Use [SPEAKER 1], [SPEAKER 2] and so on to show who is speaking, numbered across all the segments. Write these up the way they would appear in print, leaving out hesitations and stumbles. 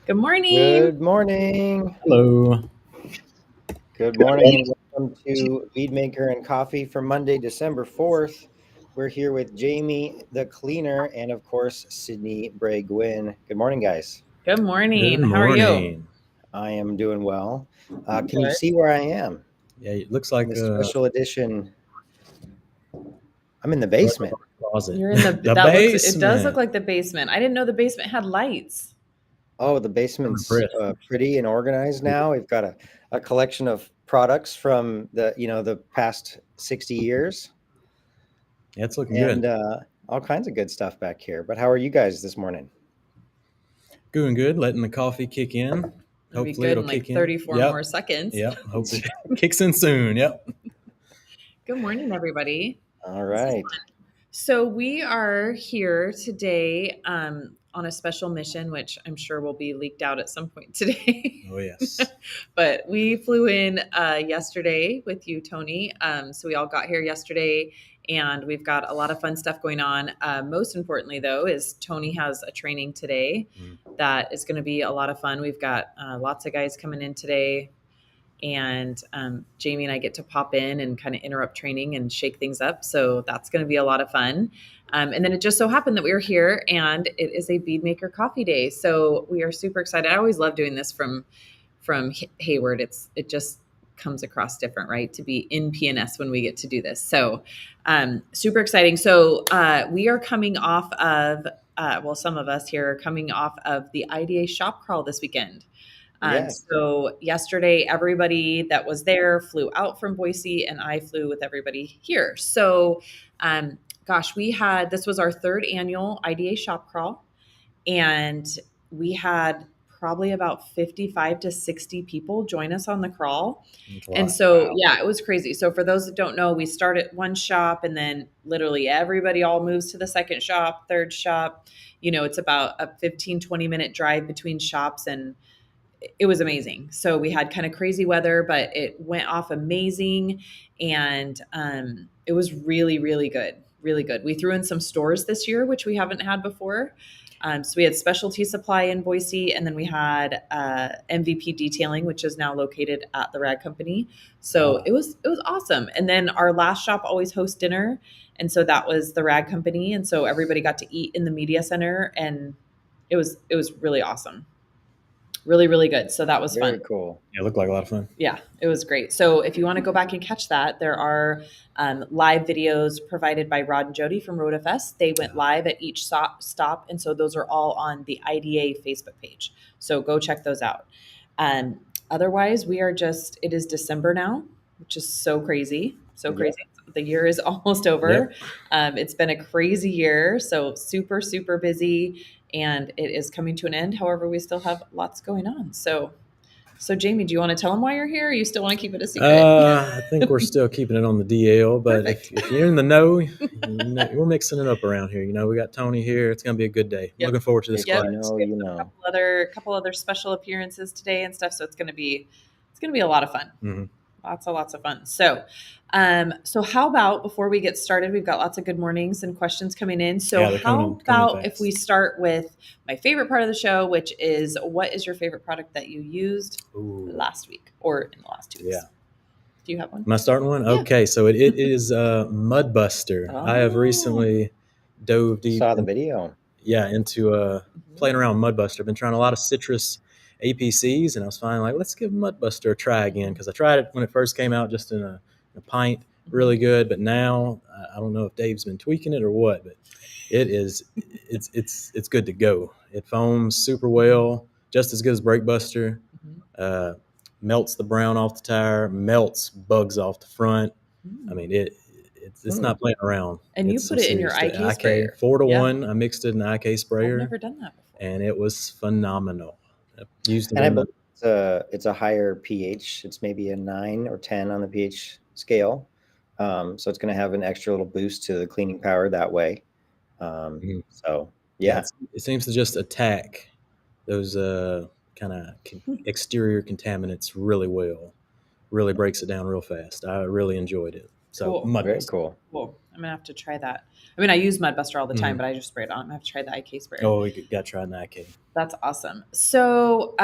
[SPEAKER 1] Good morning.
[SPEAKER 2] Good morning.
[SPEAKER 3] Hello.
[SPEAKER 2] Good morning, and welcome to Bead Maker and Coffee for Monday, December 4th. We're here with Jamie, the cleaner, and of course, Sydney Bray Gwynn. Good morning, guys.
[SPEAKER 1] Good
[SPEAKER 3] Good
[SPEAKER 1] morning. How are you?
[SPEAKER 3] morning.
[SPEAKER 2] I am doing well. Can you
[SPEAKER 1] Good.
[SPEAKER 2] see where I am?
[SPEAKER 3] Yeah, it looks
[SPEAKER 2] In
[SPEAKER 3] like
[SPEAKER 2] the special edition, I'm in the
[SPEAKER 3] you're in
[SPEAKER 2] basement.
[SPEAKER 3] our closet.
[SPEAKER 1] You're in the
[SPEAKER 3] The
[SPEAKER 1] it does look
[SPEAKER 3] basement.
[SPEAKER 1] like the basement. I didn't know the basement had lights.
[SPEAKER 2] Oh, the
[SPEAKER 3] I'm
[SPEAKER 2] basement's
[SPEAKER 3] impressed.
[SPEAKER 2] pretty and organized now. We've got a collection of products from the past 60 years.
[SPEAKER 3] Yeah, it's looking
[SPEAKER 2] And
[SPEAKER 3] good.
[SPEAKER 2] all kinds of good stuff back here. But how are you guys this morning?
[SPEAKER 3] Doing good. Letting the coffee kick in.
[SPEAKER 1] It'll be
[SPEAKER 3] Hopefully
[SPEAKER 1] good
[SPEAKER 3] it'll
[SPEAKER 1] in like
[SPEAKER 3] kick in.
[SPEAKER 1] 34 more
[SPEAKER 3] Yep.
[SPEAKER 1] seconds.
[SPEAKER 3] Yep. Hope it kicks in soon. Yep.
[SPEAKER 1] Good morning, everybody.
[SPEAKER 2] All
[SPEAKER 1] This is
[SPEAKER 2] right.
[SPEAKER 1] So we are here today on a special mission, which I'm sure will be leaked out at some point today.
[SPEAKER 3] Oh yes.
[SPEAKER 1] But we flew in yesterday with you, Tony. So we all got here yesterday, and we've got a lot of fun stuff going on. Most importantly, though, is Tony has a training today that is going to be a lot of fun. We've got lots of guys coming in today, and Jamie and I get to pop in and kind of interrupt training and shake things up. So that's going to be a lot of fun. And then it just so happened that we were here, and it is a Bead Maker Coffee Day. So we are super excited. I always love doing this from Hayward. It just comes across different, right? To be in P&S when we get to do this. So super exciting. So we are coming off of, some of us here are coming off of the IDA shop crawl this weekend.
[SPEAKER 2] Yes.
[SPEAKER 1] So yesterday, everybody that was there flew out from Boise, and I flew with everybody here. So, this was our third annual IDA shop crawl, and we had probably about 55 to 60 people join us on the crawl. And so, yeah, it was crazy. So for those that don't know, we start at one shop, and then literally everybody all moves to the second shop, third shop. It's about a 15, 20-minute drive between shops, and it was amazing. So we had kind of crazy weather, but it went off amazing. And it was really, really good. Really good. We threw in some stores this year, which we haven't had before. So we had specialty supply in Boise, and then we had MVP detailing, which is now located at the Rag Company. So it was awesome. And then our last shop always hosts dinner, and so that was the Rag Company, and so everybody got to eat in the media center, and it was really awesome. Really, really good. So that was
[SPEAKER 2] Very
[SPEAKER 1] fun.
[SPEAKER 2] cool.
[SPEAKER 3] Yeah, it looked like a lot of fun.
[SPEAKER 1] Yeah, it was great. So if you want to go back and catch that, there are live videos provided by Rod and Jody from RotaFest. They went live at each stop, and so those are all on the IDA Facebook page. So go check those out. Otherwise, it is December now, which is so crazy. So crazy. Yeah. The year is almost over. Yep. It's been a crazy year. So super, super busy, and it is coming to an end. However, we still have lots going on. So Jamie, do you want to tell them why you're here, or you still want to keep it a secret?
[SPEAKER 3] I think we're still keeping it on the DL, but if you're in the know, we're mixing it up around here. We got Tony here. It's going to be a good day.
[SPEAKER 1] Yep.
[SPEAKER 3] Looking forward to this class.
[SPEAKER 1] A couple other special appearances today and stuff. So it's going to be a lot of fun.
[SPEAKER 3] Mm-hmm.
[SPEAKER 1] Lots of fun. So how about before we get started, we've got lots of good mornings and questions coming in. So how about if we start with my favorite part of the show, which is, what is your favorite product that you used last week or in the last 2 weeks?
[SPEAKER 3] Yeah.
[SPEAKER 1] Do you have one?
[SPEAKER 3] Am I starting one? Yeah. Okay, so it is Mud Buster. Oh. I have recently dove deep.
[SPEAKER 2] Saw the video.
[SPEAKER 3] Yeah, into playing around with Mud Buster. I've been trying a lot of citrus APCs, and I was finally like, let's give Mud Buster a try again, because I tried it when it first came out just in a pint, really good. But now I don't know if Dave's been tweaking it or what, but it's good to go. It foams super well, just as good as Brake Buster. Melts the brown off the tire, melts bugs off the front. I mean, it's not playing around.
[SPEAKER 1] And you put it in your IK sprayer.
[SPEAKER 3] 4-to-1. I mixed it in the IK sprayer.
[SPEAKER 1] I've never done that before.
[SPEAKER 3] And it was phenomenal.
[SPEAKER 2] It's a higher pH. It's maybe a 9 or 10 on the pH scale. So it's going to have an extra little boost to the cleaning power that way. So, yeah.
[SPEAKER 3] It seems to just attack those kind of exterior contaminants really well. Really breaks it down real fast. I really enjoyed it. So
[SPEAKER 1] Cool.
[SPEAKER 3] mud
[SPEAKER 2] Very
[SPEAKER 3] buster.
[SPEAKER 2] cool.
[SPEAKER 1] Cool. I'm gonna have to try that. I mean, I use Mud Buster all the time,
[SPEAKER 3] Mhm.
[SPEAKER 1] but I just spray it on. I'm gonna have to try the IK sprayer.
[SPEAKER 3] Oh, we got to try that.
[SPEAKER 1] That's awesome. So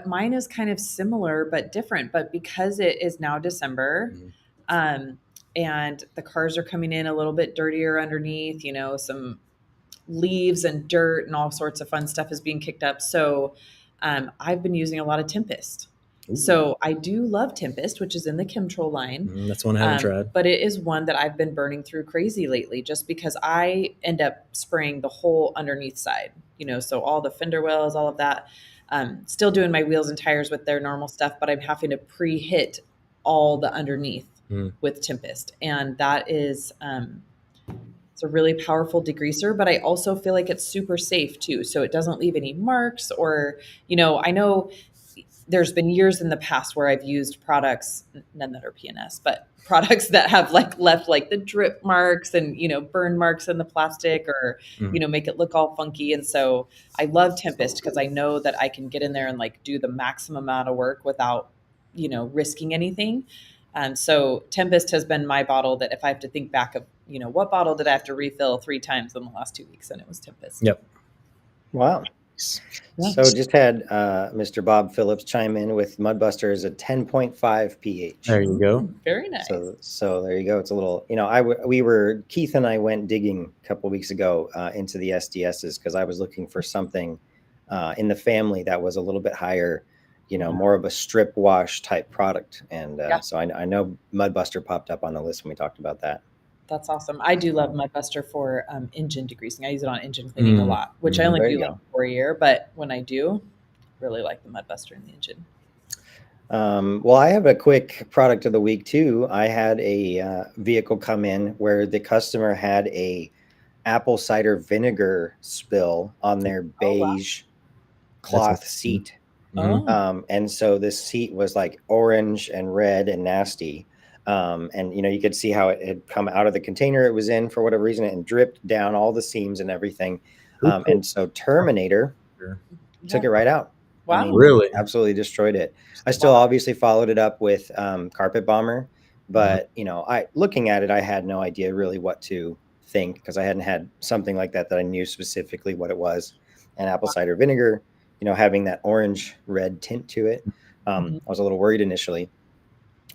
[SPEAKER 1] mine is kind of similar but different. But because it is now December, and the cars are coming in a little bit dirtier underneath, you know, some leaves and dirt and all sorts of fun stuff is being kicked up. So I've been using a lot of Tempest.
[SPEAKER 3] Ooh.
[SPEAKER 1] So I do love Tempest, which is in the Chemtrol line.
[SPEAKER 3] That's one I haven't tried.
[SPEAKER 1] But it is one that I've been burning through crazy lately just because I end up spraying the whole underneath side, you know, so all the fender wells, all of that. Still doing my wheels and tires with their normal stuff, but I'm having to pre-hit all the underneath with Tempest. And that is, it's a really powerful degreaser, but I also feel like it's super safe too. So it doesn't leave any marks or, you know, I know there's been years in the past where I've used products, none that are P&S, but products that have like left like the drip marks and, you know, burn marks in the plastic or, you know, make it look all funky. And so I love Tempest because I know that I can get in there and like do the maximum amount of work without, you know, risking anything. So Tempest has been my bottle that if I have to think back of, you know, what bottle did I have to refill 3 times in the last 2 weeks? And it was Tempest.
[SPEAKER 3] Yep.
[SPEAKER 2] Wow.
[SPEAKER 1] Yeah.
[SPEAKER 2] So just had Mr. Bob Phillips chime in with Mudbuster is a 10.5 pH.
[SPEAKER 3] There you go.
[SPEAKER 1] Very nice.
[SPEAKER 2] So there you go. It's a little, you know, Keith and I went digging a couple of weeks ago into the SDSs because I was looking for something in the family that was a little bit higher, you know, more of a strip wash type product. And so I know Mudbuster popped up on the list when we talked about that.
[SPEAKER 1] That's awesome. I do love Mudbuster for engine degreasing. I use it on engine cleaning a lot, which I only do like for a year, but when I do, really like the Mudbuster in the engine.
[SPEAKER 2] Well, I have a quick product of the week too. I had a vehicle come in where the customer had a apple cider vinegar spill on their beige cloth seat. And so this seat was like orange and red and nasty. And, you know, you could see how it had come out of the container it was in for whatever reason and dripped down all the seams and everything. And so Terminator took it right out.
[SPEAKER 1] Wow.
[SPEAKER 2] I mean,
[SPEAKER 3] really?
[SPEAKER 2] Absolutely destroyed it. I still obviously followed it up with Carpet Bomber. But, you know, looking at it, I had no idea really what to think because I hadn't had something like that I knew specifically what it was. And apple cider vinegar, you know, having that orange red tint to it. I was a little worried initially.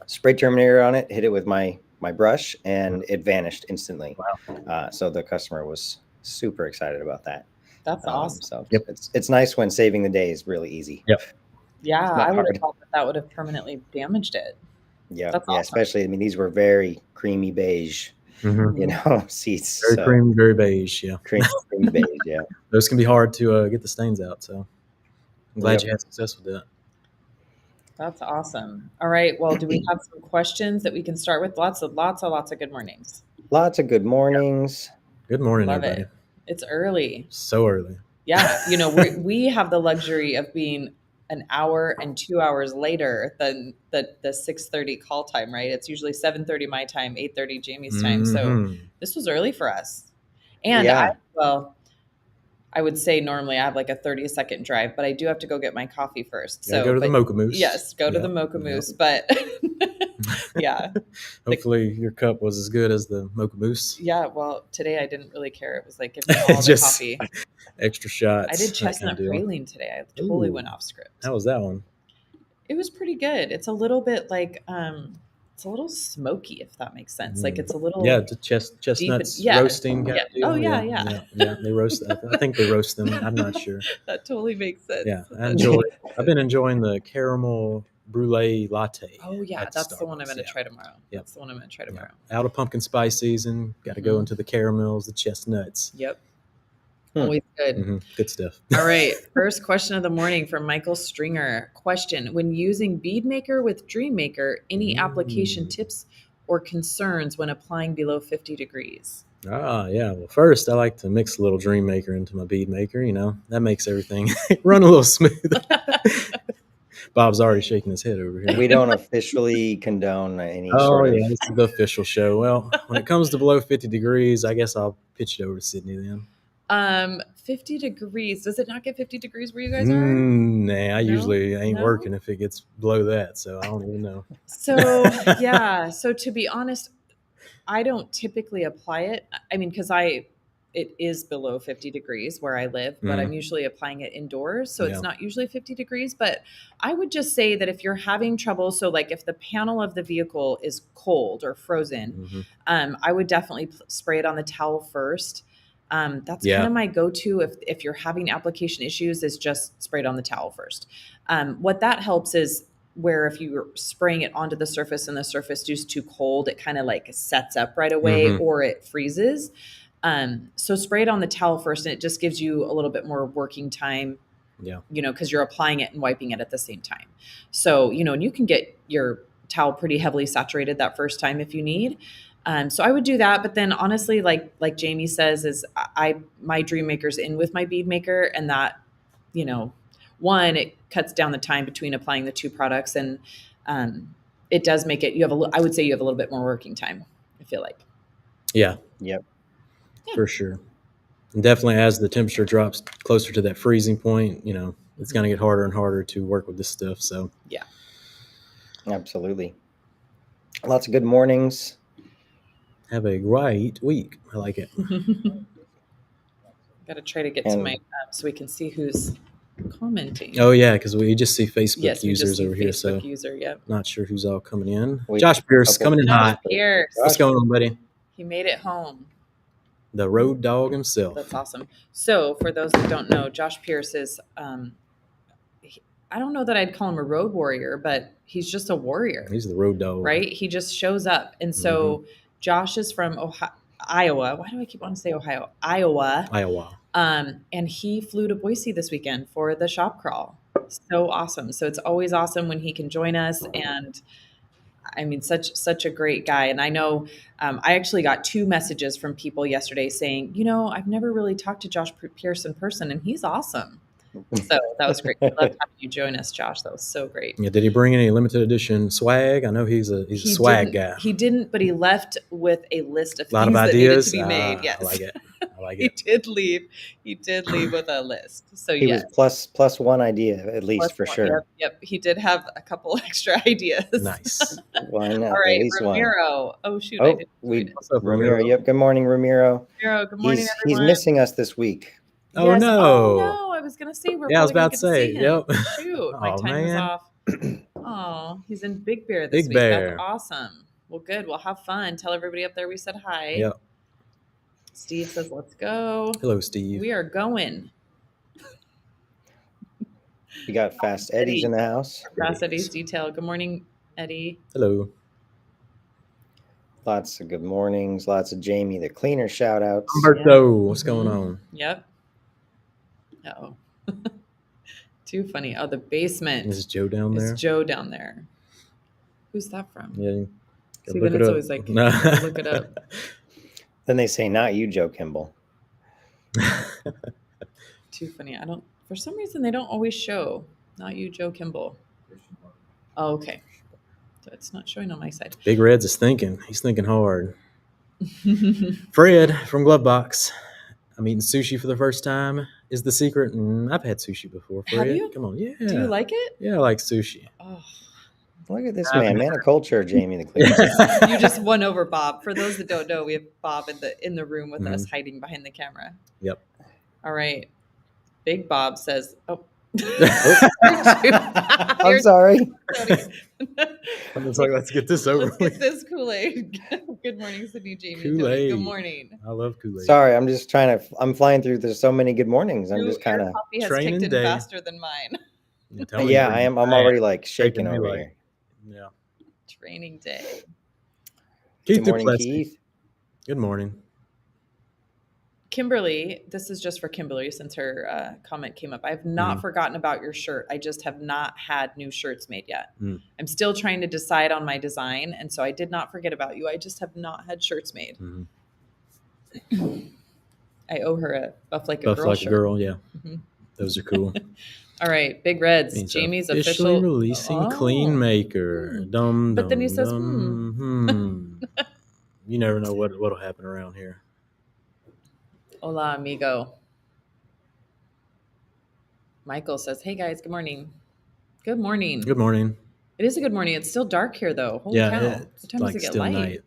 [SPEAKER 2] Sprayed Terminator on it, hit it with my brush, and it vanished instantly.
[SPEAKER 3] Wow.
[SPEAKER 2] So the customer was super excited about that.
[SPEAKER 1] That's awesome.
[SPEAKER 2] So it's nice when saving the day is really easy.
[SPEAKER 3] Yep.
[SPEAKER 1] Yeah, I would have thought that would have permanently damaged it.
[SPEAKER 2] Yeah.
[SPEAKER 1] That's awesome.
[SPEAKER 2] Especially, I mean, these were very creamy beige, you know, seats.
[SPEAKER 3] Very creamy, very beige. Yeah.
[SPEAKER 2] Creamy beige. Yeah.
[SPEAKER 3] Those can be hard to get the stains out. So I'm glad you had success with that.
[SPEAKER 1] That's awesome. All right. Well, do we have some questions that we can start with? Lots of good mornings.
[SPEAKER 2] Lots of good mornings.
[SPEAKER 3] Good morning,
[SPEAKER 1] Love
[SPEAKER 3] everybody.
[SPEAKER 1] it. It's early.
[SPEAKER 3] So early.
[SPEAKER 1] Yeah. You know, we have the luxury of being an hour and 2 hours later than the 6:30 call time, right? It's usually 7:30 my time, 8:30 Jamie's time. So this was early for us. And I would say normally I have like a 30-second drive, but I do have to go get my coffee first. So
[SPEAKER 3] go to the Mocha Moose.
[SPEAKER 1] Yes, go to the Mocha Moose. But yeah.
[SPEAKER 3] Hopefully your cup was as good as the Mocha Moose.
[SPEAKER 1] Yeah, well, today I didn't really care. It was like, give me all the coffee.
[SPEAKER 3] Extra shots.
[SPEAKER 1] I did chestnut praline today. I totally went off script.
[SPEAKER 3] How was that one?
[SPEAKER 1] It was pretty good. It's a little bit like it's a little smoky, if that makes sense. Like it's a little
[SPEAKER 3] the chestnuts roasting.
[SPEAKER 1] Yeah.
[SPEAKER 3] Deal.
[SPEAKER 1] Yeah.
[SPEAKER 3] They roast. I think they roast them. I'm not sure.
[SPEAKER 1] That totally makes sense.
[SPEAKER 3] Yeah, I've been enjoying the caramel brulee latte.
[SPEAKER 1] Oh yeah, that's the one I'm going to try tomorrow. That's the one I'm going to try tomorrow.
[SPEAKER 3] Out of pumpkin spice season, got to go into the caramels, the chestnuts.
[SPEAKER 1] Yep. Always good.
[SPEAKER 3] Good stuff.
[SPEAKER 1] All right. First question of the morning from Michael Stringer. Question: when using Bead Maker with Dream Maker, any application tips or concerns when applying below 50 degrees?
[SPEAKER 3] Yeah. Well, first, I like to mix a little Dream Maker into my Bead Maker. You know, that makes everything run a little smooth. Bob's already shaking his head over here.
[SPEAKER 2] We don't officially condone any
[SPEAKER 3] this is the official show. Well, when it comes to below 50 degrees, I guess I'll pitch it over to Sydney then.
[SPEAKER 1] 50 degrees. Does it not get 50 degrees where you guys are?
[SPEAKER 3] Nah, I usually ain't working if it gets below that, so I don't even know.
[SPEAKER 1] So, yeah. So to be honest, I don't typically apply it. I mean, because it is below 50 degrees where I live, but I'm usually applying it indoors. So it's not usually 50 degrees. But I would just say that if you're having trouble, so like if the panel of the vehicle is cold or frozen, I would definitely spray it on the towel first. That's kind of my go-to if you're having application issues, is just spray it on the towel first. What that helps is where if you're spraying it onto the surface and the surface is too cold, it kind of like sets up right away or it freezes. So spray it on the towel first, and it just gives you a little bit more working time, because you're applying it and wiping it at the same time. So, and you can get your towel pretty heavily saturated that first time if you need. So I would do that. But then honestly, like Jamie says, is my Dream Maker's in with my Bead Maker, and that, one, it cuts down the time between applying the two products, and it does make it, I would say you have a little bit more working time, I feel like.
[SPEAKER 3] Yeah.
[SPEAKER 2] Yep.
[SPEAKER 1] Yeah.
[SPEAKER 3] For sure. And definitely as the temperature drops closer to that freezing point, it's going to get harder and harder to work with this stuff. So
[SPEAKER 1] yeah.
[SPEAKER 2] Absolutely. Lots of good mornings.
[SPEAKER 3] Have a great week. I like it.
[SPEAKER 1] Got to try to get to my so we can see who's commenting.
[SPEAKER 3] Oh yeah, because we just see Facebook users over here.
[SPEAKER 1] Facebook
[SPEAKER 3] so
[SPEAKER 1] user, yep.
[SPEAKER 3] Not sure who's all coming in. Josh Pierce coming in hot.
[SPEAKER 1] Pierce.
[SPEAKER 3] What's going on, buddy?
[SPEAKER 1] He made it home.
[SPEAKER 3] The road dog himself.
[SPEAKER 1] That's awesome. So for those that don't know, Josh Pierce is, I don't know that I'd call him a road warrior, but he's just a warrior.
[SPEAKER 3] He's the road dog.
[SPEAKER 1] Right? He just shows up. And so Josh is from Iowa. Why do I keep wanting to say Ohio? Iowa. And he flew to Boise this weekend for the shop crawl. So awesome. So it's always awesome when he can join us. And I mean, such a great guy. And I know I actually got 2 messages from people yesterday saying, I've never really talked to Josh Pierce in person, and he's awesome. So that was great. I loved having you join us, Josh. That was so great.
[SPEAKER 3] Yeah. Did he bring any limited edition swag? I know he's a swag guy.
[SPEAKER 1] He didn't, but he left with a list of
[SPEAKER 3] things
[SPEAKER 1] that needed to be made. Yes.
[SPEAKER 3] I like it.
[SPEAKER 1] He did leave with a list. So
[SPEAKER 2] he was plus one idea at least for sure.
[SPEAKER 1] Yep. He did have a couple extra ideas.
[SPEAKER 3] Nice.
[SPEAKER 2] One.
[SPEAKER 1] All right,
[SPEAKER 2] at least
[SPEAKER 1] Ramiro.
[SPEAKER 2] One.
[SPEAKER 1] Oh shoot!
[SPEAKER 2] What's up, Ramiro? Yep. Good morning, Ramiro.
[SPEAKER 1] Ramiro. Good morning, everyone.
[SPEAKER 2] He's missing us this week.
[SPEAKER 3] Oh yes. No!
[SPEAKER 1] Oh no! I was gonna say
[SPEAKER 3] I was about to say. Yep.
[SPEAKER 1] Shoot, my time was off. Oh, he's in Big Bear this week.
[SPEAKER 3] Bear.
[SPEAKER 1] That's awesome. Well, good. We'll have fun. Tell everybody up there we said hi.
[SPEAKER 3] Yep.
[SPEAKER 1] Steve says, "Let's go."
[SPEAKER 3] Hello, Steve.
[SPEAKER 1] We are going.
[SPEAKER 2] You got Fast Eddie's in the house.
[SPEAKER 1] Fast Eddie's detail. Good morning, Eddie.
[SPEAKER 3] Hello.
[SPEAKER 2] Lots of good mornings. Lots of Jamie the cleaner shout outs.
[SPEAKER 3] Humberto, what's going on?
[SPEAKER 1] Yep. Oh, too funny. Oh, the basement.
[SPEAKER 3] Is Joe down there?
[SPEAKER 1] It's Joe down there. Who's that from?
[SPEAKER 3] Yeah.
[SPEAKER 1] See, then it's always like, look it up.
[SPEAKER 2] Then they say, not you, Joe Kimball.
[SPEAKER 1] Too funny. For some reason, they don't always show. Not you, Joe Kimball. Oh, okay. So it's not showing on my side.
[SPEAKER 3] Big Red's is thinking. He's thinking hard. Fred from Glovebox. I'm eating sushi for the first time. Is the secret? I've had sushi before. Fred.
[SPEAKER 1] Have you?
[SPEAKER 3] Come on. Yeah.
[SPEAKER 1] Do you like it?
[SPEAKER 3] Yeah, I like sushi.
[SPEAKER 1] Oh.
[SPEAKER 2] Look at this man of culture, Jamie the cleaner.
[SPEAKER 1] You just won over Bob. For those that don't know, we have Bob in the room with us, hiding behind the camera.
[SPEAKER 3] Yep.
[SPEAKER 1] All right. Big Bob says, "Oh,
[SPEAKER 2] I'm sorry."
[SPEAKER 3] I'm just like, let's get this over.
[SPEAKER 1] Let's get this Kool-Aid. Good morning, Sydney, Jamie.
[SPEAKER 3] Kool-Aid.
[SPEAKER 1] Good morning.
[SPEAKER 3] I love Kool-Aid.
[SPEAKER 2] Sorry, I'm just I'm flying through. There's so many good mornings. I'm just kind of.
[SPEAKER 1] Coffee has kicked in faster than mine.
[SPEAKER 2] Yeah, I am. I'm already like shaking over here.
[SPEAKER 3] Yeah.
[SPEAKER 1] Training day.
[SPEAKER 3] Keith,
[SPEAKER 2] good morning, Keith.
[SPEAKER 3] Good morning.
[SPEAKER 1] Kimberly, this is just for Kimberly since her comment came up. I have not forgotten about your shirt. I just have not had new shirts made yet. I'm still trying to decide on my design. And so I did not forget about you. I just have not had shirts made. I owe her a Buff Like a Girl shirt.
[SPEAKER 3] Girl, yeah. Those are cool.
[SPEAKER 1] All right, Big Reds.
[SPEAKER 3] Means
[SPEAKER 1] Jamie's
[SPEAKER 3] officially releasing Clean Maker.
[SPEAKER 1] But then he says,
[SPEAKER 3] You never know what'll happen around here.
[SPEAKER 1] Hola, amigo. Michael says, "Hey guys, good morning." Good morning.
[SPEAKER 3] Good morning.
[SPEAKER 1] It is a good morning. It's still dark here though. Holy cow. What time does it get light? Night.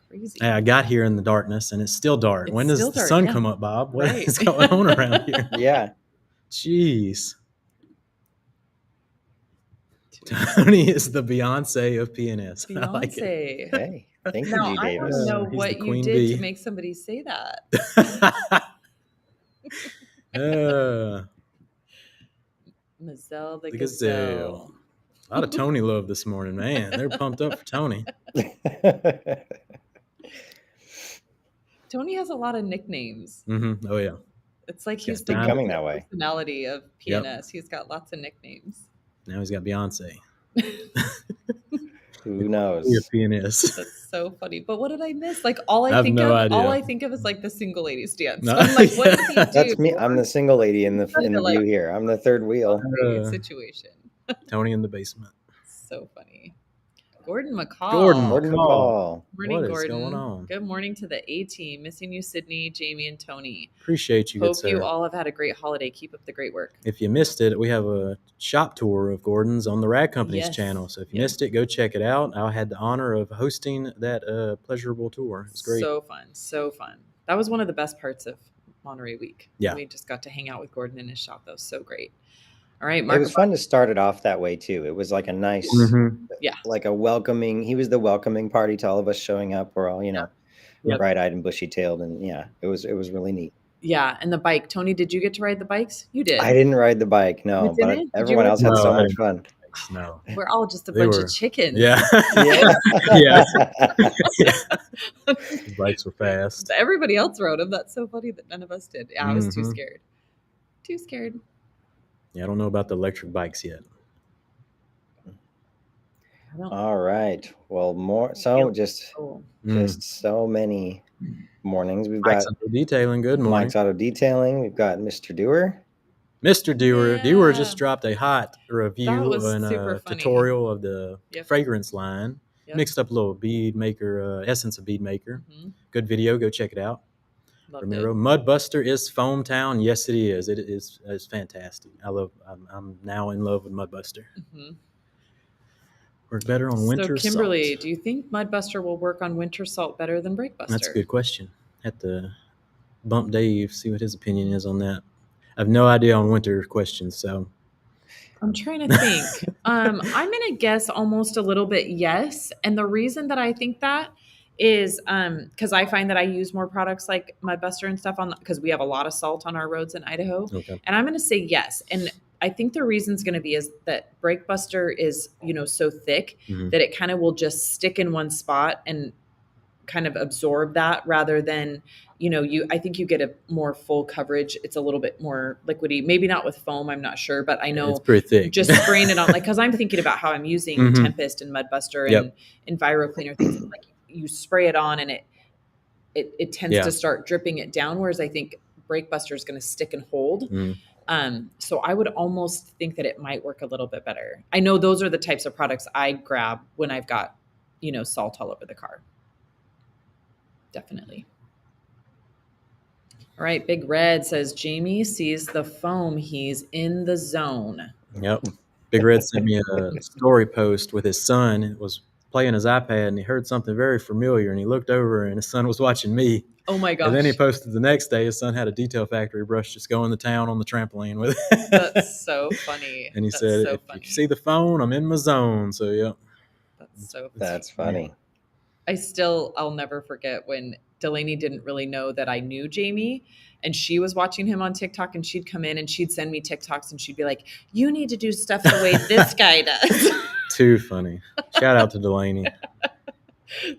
[SPEAKER 1] Crazy.
[SPEAKER 3] Hey, I got here in the darkness, and it's still dark.
[SPEAKER 1] It's
[SPEAKER 3] when does
[SPEAKER 1] still
[SPEAKER 3] the
[SPEAKER 1] dark,
[SPEAKER 3] sun
[SPEAKER 1] yeah.
[SPEAKER 3] come up, Bob? What
[SPEAKER 1] Right.
[SPEAKER 3] is going on around here?
[SPEAKER 2] Yeah.
[SPEAKER 3] Jeez. Tony is the Beyonce of P&S. I like it.
[SPEAKER 1] Beyonce.
[SPEAKER 2] Hey, thank you,
[SPEAKER 1] Now,
[SPEAKER 2] G.
[SPEAKER 1] I want
[SPEAKER 2] Davis.
[SPEAKER 1] to know
[SPEAKER 3] He's the
[SPEAKER 1] what you
[SPEAKER 3] queen
[SPEAKER 1] did
[SPEAKER 3] bee.
[SPEAKER 1] to make somebody say that. Mazel the Gazelle.
[SPEAKER 3] A lot of Tony love this morning, man. They're pumped up for Tony.
[SPEAKER 1] Tony has a lot of nicknames.
[SPEAKER 3] Oh, yeah.
[SPEAKER 1] It's like he's
[SPEAKER 3] It's
[SPEAKER 1] the
[SPEAKER 2] becoming that way.
[SPEAKER 1] personality of P&S. He's got lots of nicknames.
[SPEAKER 3] Now he's got Beyonce.
[SPEAKER 2] Who knows?
[SPEAKER 3] P&S.
[SPEAKER 1] That's so funny. But what did I miss? Like all I
[SPEAKER 3] have
[SPEAKER 1] think
[SPEAKER 3] no
[SPEAKER 1] of,
[SPEAKER 3] idea.
[SPEAKER 1] all I think of is like the single ladies dance.
[SPEAKER 3] No.
[SPEAKER 1] So I'm like, what did he do?
[SPEAKER 2] That's me. I'm the single lady in the view here. I'm the third wheel.
[SPEAKER 1] Great situation.
[SPEAKER 3] Tony in the basement.
[SPEAKER 1] So funny. Gordon McCall.
[SPEAKER 2] Gordon McCall.
[SPEAKER 1] Morning,
[SPEAKER 3] What is
[SPEAKER 1] Gordon.
[SPEAKER 3] going on?
[SPEAKER 1] Good morning to the A-team. Missing you, Sydney, Jamie, and Tony.
[SPEAKER 3] Appreciate you, good
[SPEAKER 1] Hope
[SPEAKER 3] sir.
[SPEAKER 1] you all have had a great holiday. Keep up the great work.
[SPEAKER 3] If you missed it, we have a shop tour of Gordon's on the Rag Company's
[SPEAKER 1] Yes.
[SPEAKER 3] channel. So if you missed it, go check it out. I had the honor of hosting that pleasurable tour. It's great.
[SPEAKER 1] So fun. So fun. That was one of the best parts of Monterey Week.
[SPEAKER 3] Yeah.
[SPEAKER 1] We just got to hang out with Gordon in his shop. That was so great. All right,
[SPEAKER 2] It was fun to start it off that way too. It was like a nice,
[SPEAKER 1] yeah,
[SPEAKER 2] like a welcoming. He was the welcoming party to all of us showing up. We're all, bright-eyed and bushy-tailed, and it was really neat.
[SPEAKER 1] Yeah, and the bike. Tony, did you get to ride the bikes? You did.
[SPEAKER 2] I didn't ride the bike, no, but everyone else had so much fun.
[SPEAKER 3] No,
[SPEAKER 1] we're all just a bunch of chickens.
[SPEAKER 3] Yeah,
[SPEAKER 2] yeah.
[SPEAKER 3] The bikes were fast.
[SPEAKER 1] Everybody else rode them. That's so funny that none of us did. Yeah, I was too scared. Too scared.
[SPEAKER 3] Yeah, I don't know about the electric bikes yet.
[SPEAKER 2] All right. Well, just so many mornings. We've got
[SPEAKER 3] Mike's Auto Detailing. Good morning.
[SPEAKER 2] Mike's Auto Detailing. We've got Mr. Dewar.
[SPEAKER 3] Mr. Dewar.
[SPEAKER 1] Yeah.
[SPEAKER 3] Dewar just dropped a hot review
[SPEAKER 1] and
[SPEAKER 3] a tutorial of the fragrance line. Mixed up a little Bead Maker, essence of Bead Maker. Good video. Go check it out. Ramiro. Mudbuster is Foam Town. Yes, it is. It's fantastic. I'm now in love with Mudbuster. Work better on winter salt.
[SPEAKER 1] So, Kimberly, do you think Mudbuster will work on winter salt better than Breakbuster?
[SPEAKER 3] That's a good question. Have to bump Dave, see what his opinion is on that. I have no idea on winter questions, so.
[SPEAKER 1] I'm trying to think. I'm going to guess almost a little bit yes. And the reason that I think that is because I find that I use more products like Mudbuster and stuff because we have a lot of salt on our roads in Idaho.
[SPEAKER 3] Okay.
[SPEAKER 1] And I'm going to say yes. And I think the reason's going to be is that Breakbuster is, so thick that it kind of will just stick in one spot and kind of absorb that rather than, I think you get a more full coverage. It's a little bit more liquidy, maybe not with foam. I'm not sure, but I know
[SPEAKER 3] it's pretty thick.
[SPEAKER 1] Just spraying it on, cause I'm thinking about how I'm using Tempest and Mudbuster and Enviro Cleaner things like you spray it on and it tends to start dripping it down. Whereas I think Breakbuster is going to stick and hold. So I would almost think that it might work a little bit better. I know those are the types of products I grab when I've got, salt all over the car. Definitely. All right. Big Red says Jamie sees the foam. He's in the zone.
[SPEAKER 3] Yep. Big Red sent me a story post with his son. It was playing his iPad and he heard something very familiar and he looked over and his son was watching me.
[SPEAKER 1] Oh my gosh.
[SPEAKER 3] And then he posted the next day his son had a detail factory brush just going to town on the trampoline with it.
[SPEAKER 1] That's so funny.
[SPEAKER 3] And he said, if you see the phone, I'm in my zone. So yeah.
[SPEAKER 2] That's funny.
[SPEAKER 1] I'll never forget when Delaney didn't really know that I knew Jamie and she was watching him on TikTok and she'd come in and she'd send me TikToks and she'd be like, you need to do stuff the way this guy does.
[SPEAKER 3] Too funny. Shout out to Delaney.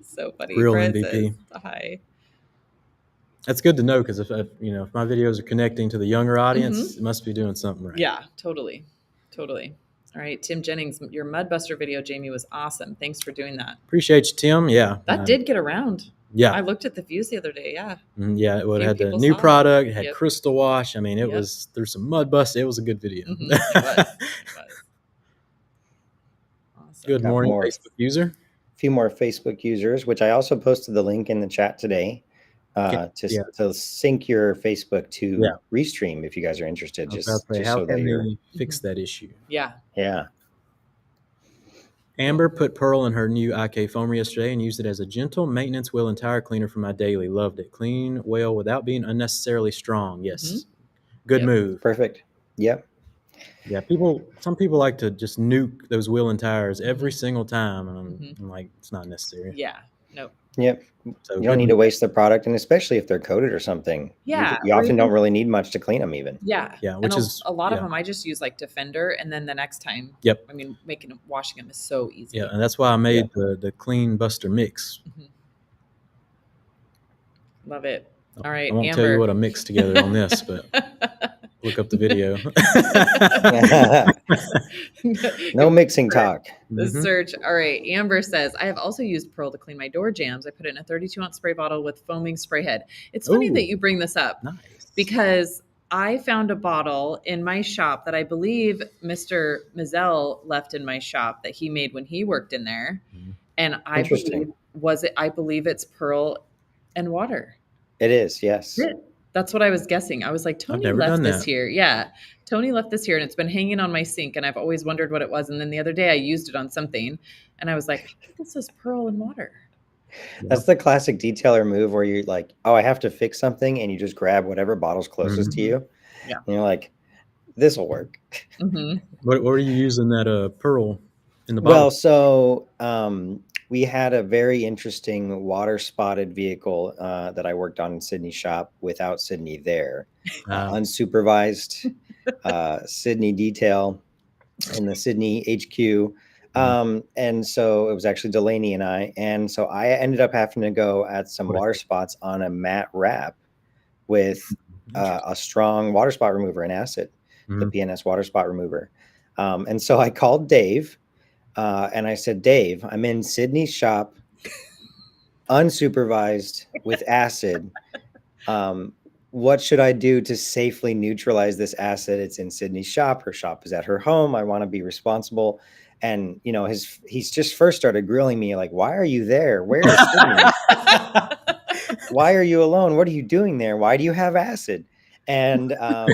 [SPEAKER 1] So funny.
[SPEAKER 3] Real
[SPEAKER 1] Fred
[SPEAKER 3] MVP.
[SPEAKER 1] Says, hi.
[SPEAKER 3] That's good to know because if my videos are connecting to the younger audience, it must be doing something right.
[SPEAKER 1] Yeah, totally. All right, Tim Jennings, your Mudbuster video, Jamie, was awesome. Thanks for doing that.
[SPEAKER 3] Appreciate you, Tim. Yeah.
[SPEAKER 1] That did get around.
[SPEAKER 3] Yeah.
[SPEAKER 1] I looked at the views the other day. Yeah.
[SPEAKER 3] Yeah. It had the new product. It had crystal wash. I mean, it was, there's some Mudbuster. It was a good video.
[SPEAKER 1] It was. Awesome.
[SPEAKER 3] Good morning, Facebook user.
[SPEAKER 2] A few more Facebook users, which I also posted the link in the chat today. To sync your Facebook to Restream if you guys are interested.
[SPEAKER 3] How can we fix that issue?
[SPEAKER 1] Yeah.
[SPEAKER 2] Yeah.
[SPEAKER 3] Amber put Pearl in her new IK foamer yesterday and used it as a gentle maintenance wheel and tire cleaner for my daily. Loved it. Clean well without being unnecessarily strong. Yes. Good move.
[SPEAKER 2] Perfect. Yep.
[SPEAKER 3] Yeah, some people like to just nuke those wheel and tires every single time. And I'm like, it's not necessary.
[SPEAKER 1] Yeah. Nope.
[SPEAKER 2] Yep.
[SPEAKER 3] So
[SPEAKER 2] you don't need to waste the product, and especially if they're coated or something.
[SPEAKER 1] Yeah.
[SPEAKER 2] You often don't really need much to clean them even.
[SPEAKER 1] Yeah.
[SPEAKER 3] Yeah.
[SPEAKER 1] Which is a lot of them I just use like Defender, and then the next time.
[SPEAKER 3] Yep.
[SPEAKER 1] I mean, washing them is so easy.
[SPEAKER 3] Yeah, and that's why I made the Clean Buster mix.
[SPEAKER 1] Love it. All right,
[SPEAKER 3] I won't
[SPEAKER 1] Amber.
[SPEAKER 3] tell you what I mixed together on this, but look up the video.
[SPEAKER 2] No mixing talk.
[SPEAKER 1] The search. All right. Amber says, I have also used Pearl to clean my door jambs. I put it in a 32-ounce spray bottle with foaming spray head. It's funny that you bring this up because I found a bottle in my shop that I believe Mr. Mizell left in my shop that he made when he worked in there. And I believe it's Pearl and water.
[SPEAKER 2] It is, yes.
[SPEAKER 1] That's what I was guessing. I was like, Tony left this here. Yeah. Tony left this here and it's been hanging on my sink and I've always wondered what it was. And then the other day I used it on something and I was like, I think this is Pearl and water.
[SPEAKER 2] That's the classic detailer move where you're like, oh, I have to fix something. And you just grab whatever bottle's closest to you.
[SPEAKER 1] Yeah.
[SPEAKER 2] And you're like, this will work.
[SPEAKER 3] What are you using that Pearl in the bottle?
[SPEAKER 2] Well, so we had a very interesting water spotted vehicle that I worked on in Sydney's shop without Sydney there. Unsupervised Sydney detail in the Sydney HQ. And so it was actually Delaney and I. And so I ended up having to go at some water spots on a matte wrap with a strong water spot remover and acid, the P&S water spot remover. And so I called Dave. And I said, Dave, I'm in Sydney's shop, unsupervised with acid. What should I do to safely neutralize this acid? It's in Sydney's shop. Her shop is at her home. I want to be responsible. And, you know, he's just first started grilling me like, why are you there? Where is Sydney? Why are you alone? What are you doing there? Why do you have acid? And I'm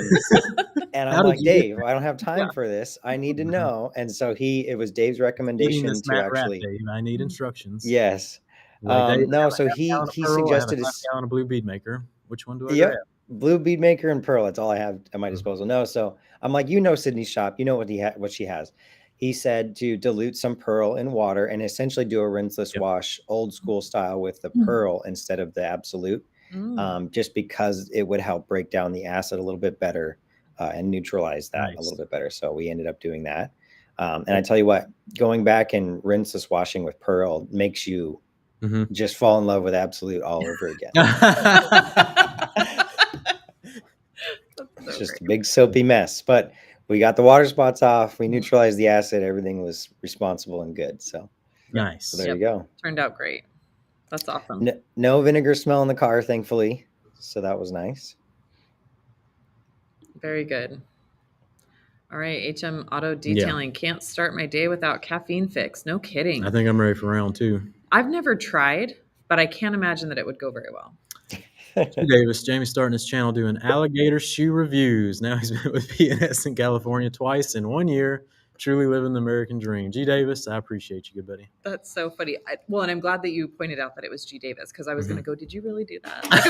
[SPEAKER 2] like, Dave, I don't have time for this. I need to know. And so it was Dave's recommendation to actually.
[SPEAKER 3] Dave, I need instructions.
[SPEAKER 2] Yes. So he suggested
[SPEAKER 3] a blue bead maker. Which one do I
[SPEAKER 2] grab? Blue bead maker and Pearl. That's all I have at my disposal. No, so I'm like, Sydney's shop. You know what she has. He said to dilute some Pearl in water and essentially do a rinseless wash, old school style, with the Pearl instead of the Absolute. Just because it would help break down the acid a little bit better and neutralize that a little bit better. So we ended up doing that. And I tell you what, going back and rinseless washing with Pearl makes you just fall in love with Absolute all over again. It's just a big soapy mess. But we got the water spots off. We neutralized the acid. Everything was responsible and good. So
[SPEAKER 3] nice.
[SPEAKER 2] So there you go.
[SPEAKER 1] Turned out great. That's awesome.
[SPEAKER 2] No vinegar smell in the car, thankfully. So that was nice.
[SPEAKER 1] Very good. All right. HM Auto Detailing. Can't start my day without caffeine fix. No kidding.
[SPEAKER 3] I think I'm ready for round 2.
[SPEAKER 1] I've never tried, but I can't imagine that it would go very well.
[SPEAKER 3] Davis, Jamie's starting his channel doing alligator shoe reviews. Now he's been with P&S in California twice in 1 year. Truly living the American dream. G. Davis, I appreciate you, good buddy.
[SPEAKER 1] That's so funny. And I'm glad that you pointed out that it was G. Davis, because I was going to go, did you really do that? Like,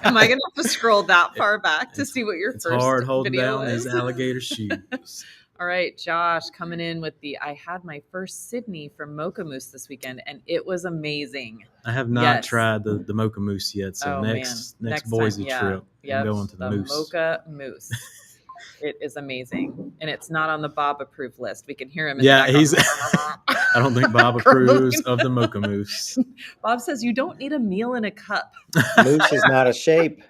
[SPEAKER 1] am I going to have to scroll that far back to see what your first
[SPEAKER 3] hard holding
[SPEAKER 1] video
[SPEAKER 3] down
[SPEAKER 1] is?
[SPEAKER 3] these alligator shoes.
[SPEAKER 1] All right, Josh, coming in with I had my first Sydney from Mocha Mousse this weekend, and it was amazing.
[SPEAKER 3] I have not tried the Mocha Mousse yet, so next Boise trip, I'm going to the Mousse.
[SPEAKER 1] Mocha Mousse. It is amazing, and it's not on the Bob approved list. We can hear him. He's.
[SPEAKER 3] I don't think Bob approves of the Mocha Mousse.
[SPEAKER 1] Bob says you don't need a meal in a cup.
[SPEAKER 2] Mousse is not a shape.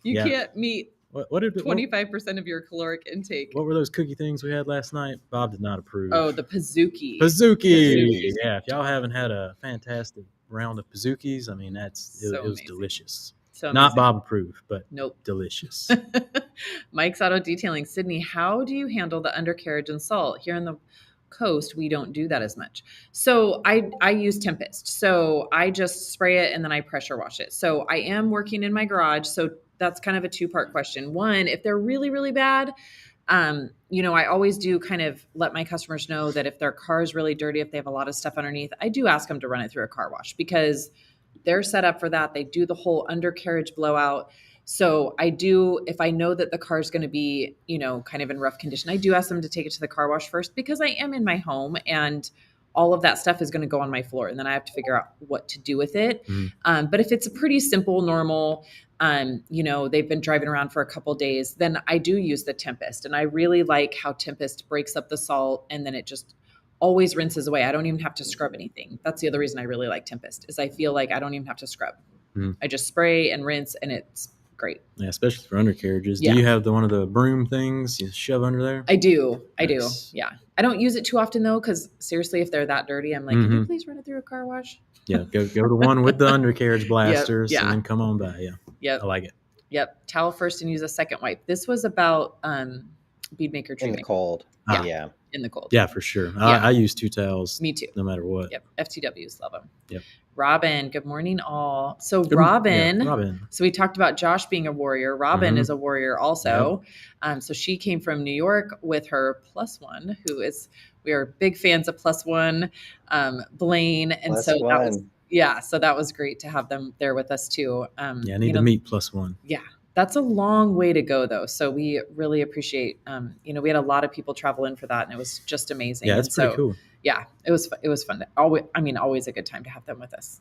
[SPEAKER 1] You can't meet 25% of your caloric intake.
[SPEAKER 3] What were those cookie things we had last night? Bob did not approve.
[SPEAKER 1] Oh, the Pizookie.
[SPEAKER 3] Pizookie. Yeah, if y'all haven't had a fantastic round of Pizookies, I mean, it was delicious. So not Bob approved, but delicious.
[SPEAKER 1] Mike's Auto Detailing. Sydney, how do you handle the undercarriage and salt? Here on the coast, we don't do that as much. So I use Tempest. So I just spray it and then I pressure wash it. So I am working in my garage. So that's kind of a 2-part question. One, if they're really, really bad, I always do kind of let my customers know that if their car is really dirty, if they have a lot of stuff underneath, I do ask them to run it through a car wash because they're set up for that. They do the whole undercarriage blowout. So I do, if I know that the car is going to be, kind of in rough condition, I do ask them to take it to the car wash first because I am in my home and all of that stuff is going to go on my floor. And then I have to figure out what to do with it. But if it's a pretty simple, normal, they've been driving around for a couple of days, then I do use the Tempest. And I really like how Tempest breaks up the salt and then it just always rinses away. I don't even have to scrub anything. That's the other reason I really like Tempest is I feel like I don't even have to scrub. I just spray and rinse and it's great.
[SPEAKER 3] Yeah, especially for undercarriages.
[SPEAKER 1] Yeah.
[SPEAKER 3] Do you have one of the broom things you shove under there?
[SPEAKER 1] I do. Yeah. I don't use it too often though, because seriously, if they're that dirty, I'm like, can you please run it through a car wash?
[SPEAKER 3] Yeah, go to one with the undercarriage blasters and then come on by. Yeah.
[SPEAKER 1] Yep.
[SPEAKER 3] I like it.
[SPEAKER 1] Yep. Towel first and use a second wipe. This was about Bead Maker
[SPEAKER 2] in the cold. Yeah.
[SPEAKER 1] In the cold.
[SPEAKER 3] Yeah, for sure. I use 2 towels.
[SPEAKER 1] Me too.
[SPEAKER 3] No matter what.
[SPEAKER 1] Yep. FTWs love them.
[SPEAKER 3] Yep.
[SPEAKER 1] Robin, good morning all. So Robin. So we talked about Josh being a warrior. Robin is a warrior also. Yep. So she came from New York with her +1, we are big fans of +1, Blaine. And so that was great to have them there with us too.
[SPEAKER 3] I need to meet +1.
[SPEAKER 1] Yeah. That's a long way to go though. So we really appreciate, we had a lot of people travel in for that and it was just amazing.
[SPEAKER 3] Yeah, it's pretty cool.
[SPEAKER 1] Yeah, it was fun. Always a good time to have them with us.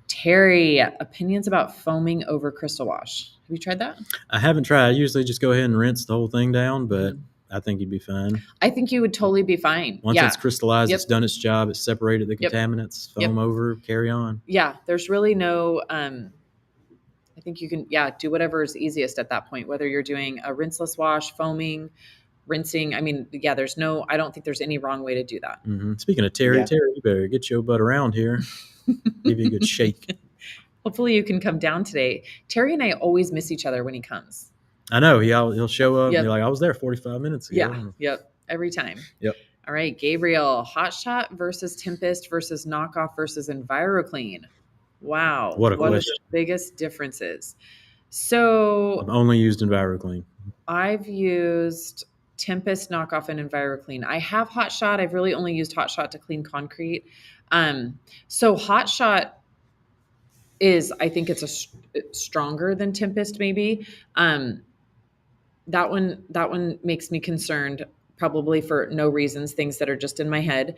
[SPEAKER 1] Terry, opinions about foaming over crystal wash. Have you tried that?
[SPEAKER 3] I haven't tried. I usually just go ahead and rinse the whole thing down, but I think you'd be fine.
[SPEAKER 1] I think you would totally be fine.
[SPEAKER 3] Once it's crystallized, it's done its job. It's separated the contaminants, foam over, carry on.
[SPEAKER 1] Yeah, there's really no, I think you can, do whatever is easiest at that point, whether you're doing a rinseless wash, foaming, rinsing. I don't think there's any wrong way to do that.
[SPEAKER 3] Speaking of Terry, you better get your butt around here. Give you a good shake.
[SPEAKER 1] Hopefully you can come down today. Terry and I always miss each other when he comes. I
[SPEAKER 3] know. He'll show up and be like, I was there 45 minutes ago.
[SPEAKER 1] Yeah. Yep. Every time.
[SPEAKER 3] Yep.
[SPEAKER 1] All right. Gabriel, Hot Shot versus Tempest versus Knockoff versus EnviroClean. Wow.
[SPEAKER 3] What
[SPEAKER 1] are the biggest differences? So
[SPEAKER 3] I've only used EnviroClean.
[SPEAKER 1] I've used Tempest, Knockoff, and EnviroClean. I have Hot Shot. I've really only used Hot Shot to clean concrete. So Hot Shot I think it's stronger than Tempest maybe. That one makes me concerned probably for no reasons, things that are just in my head.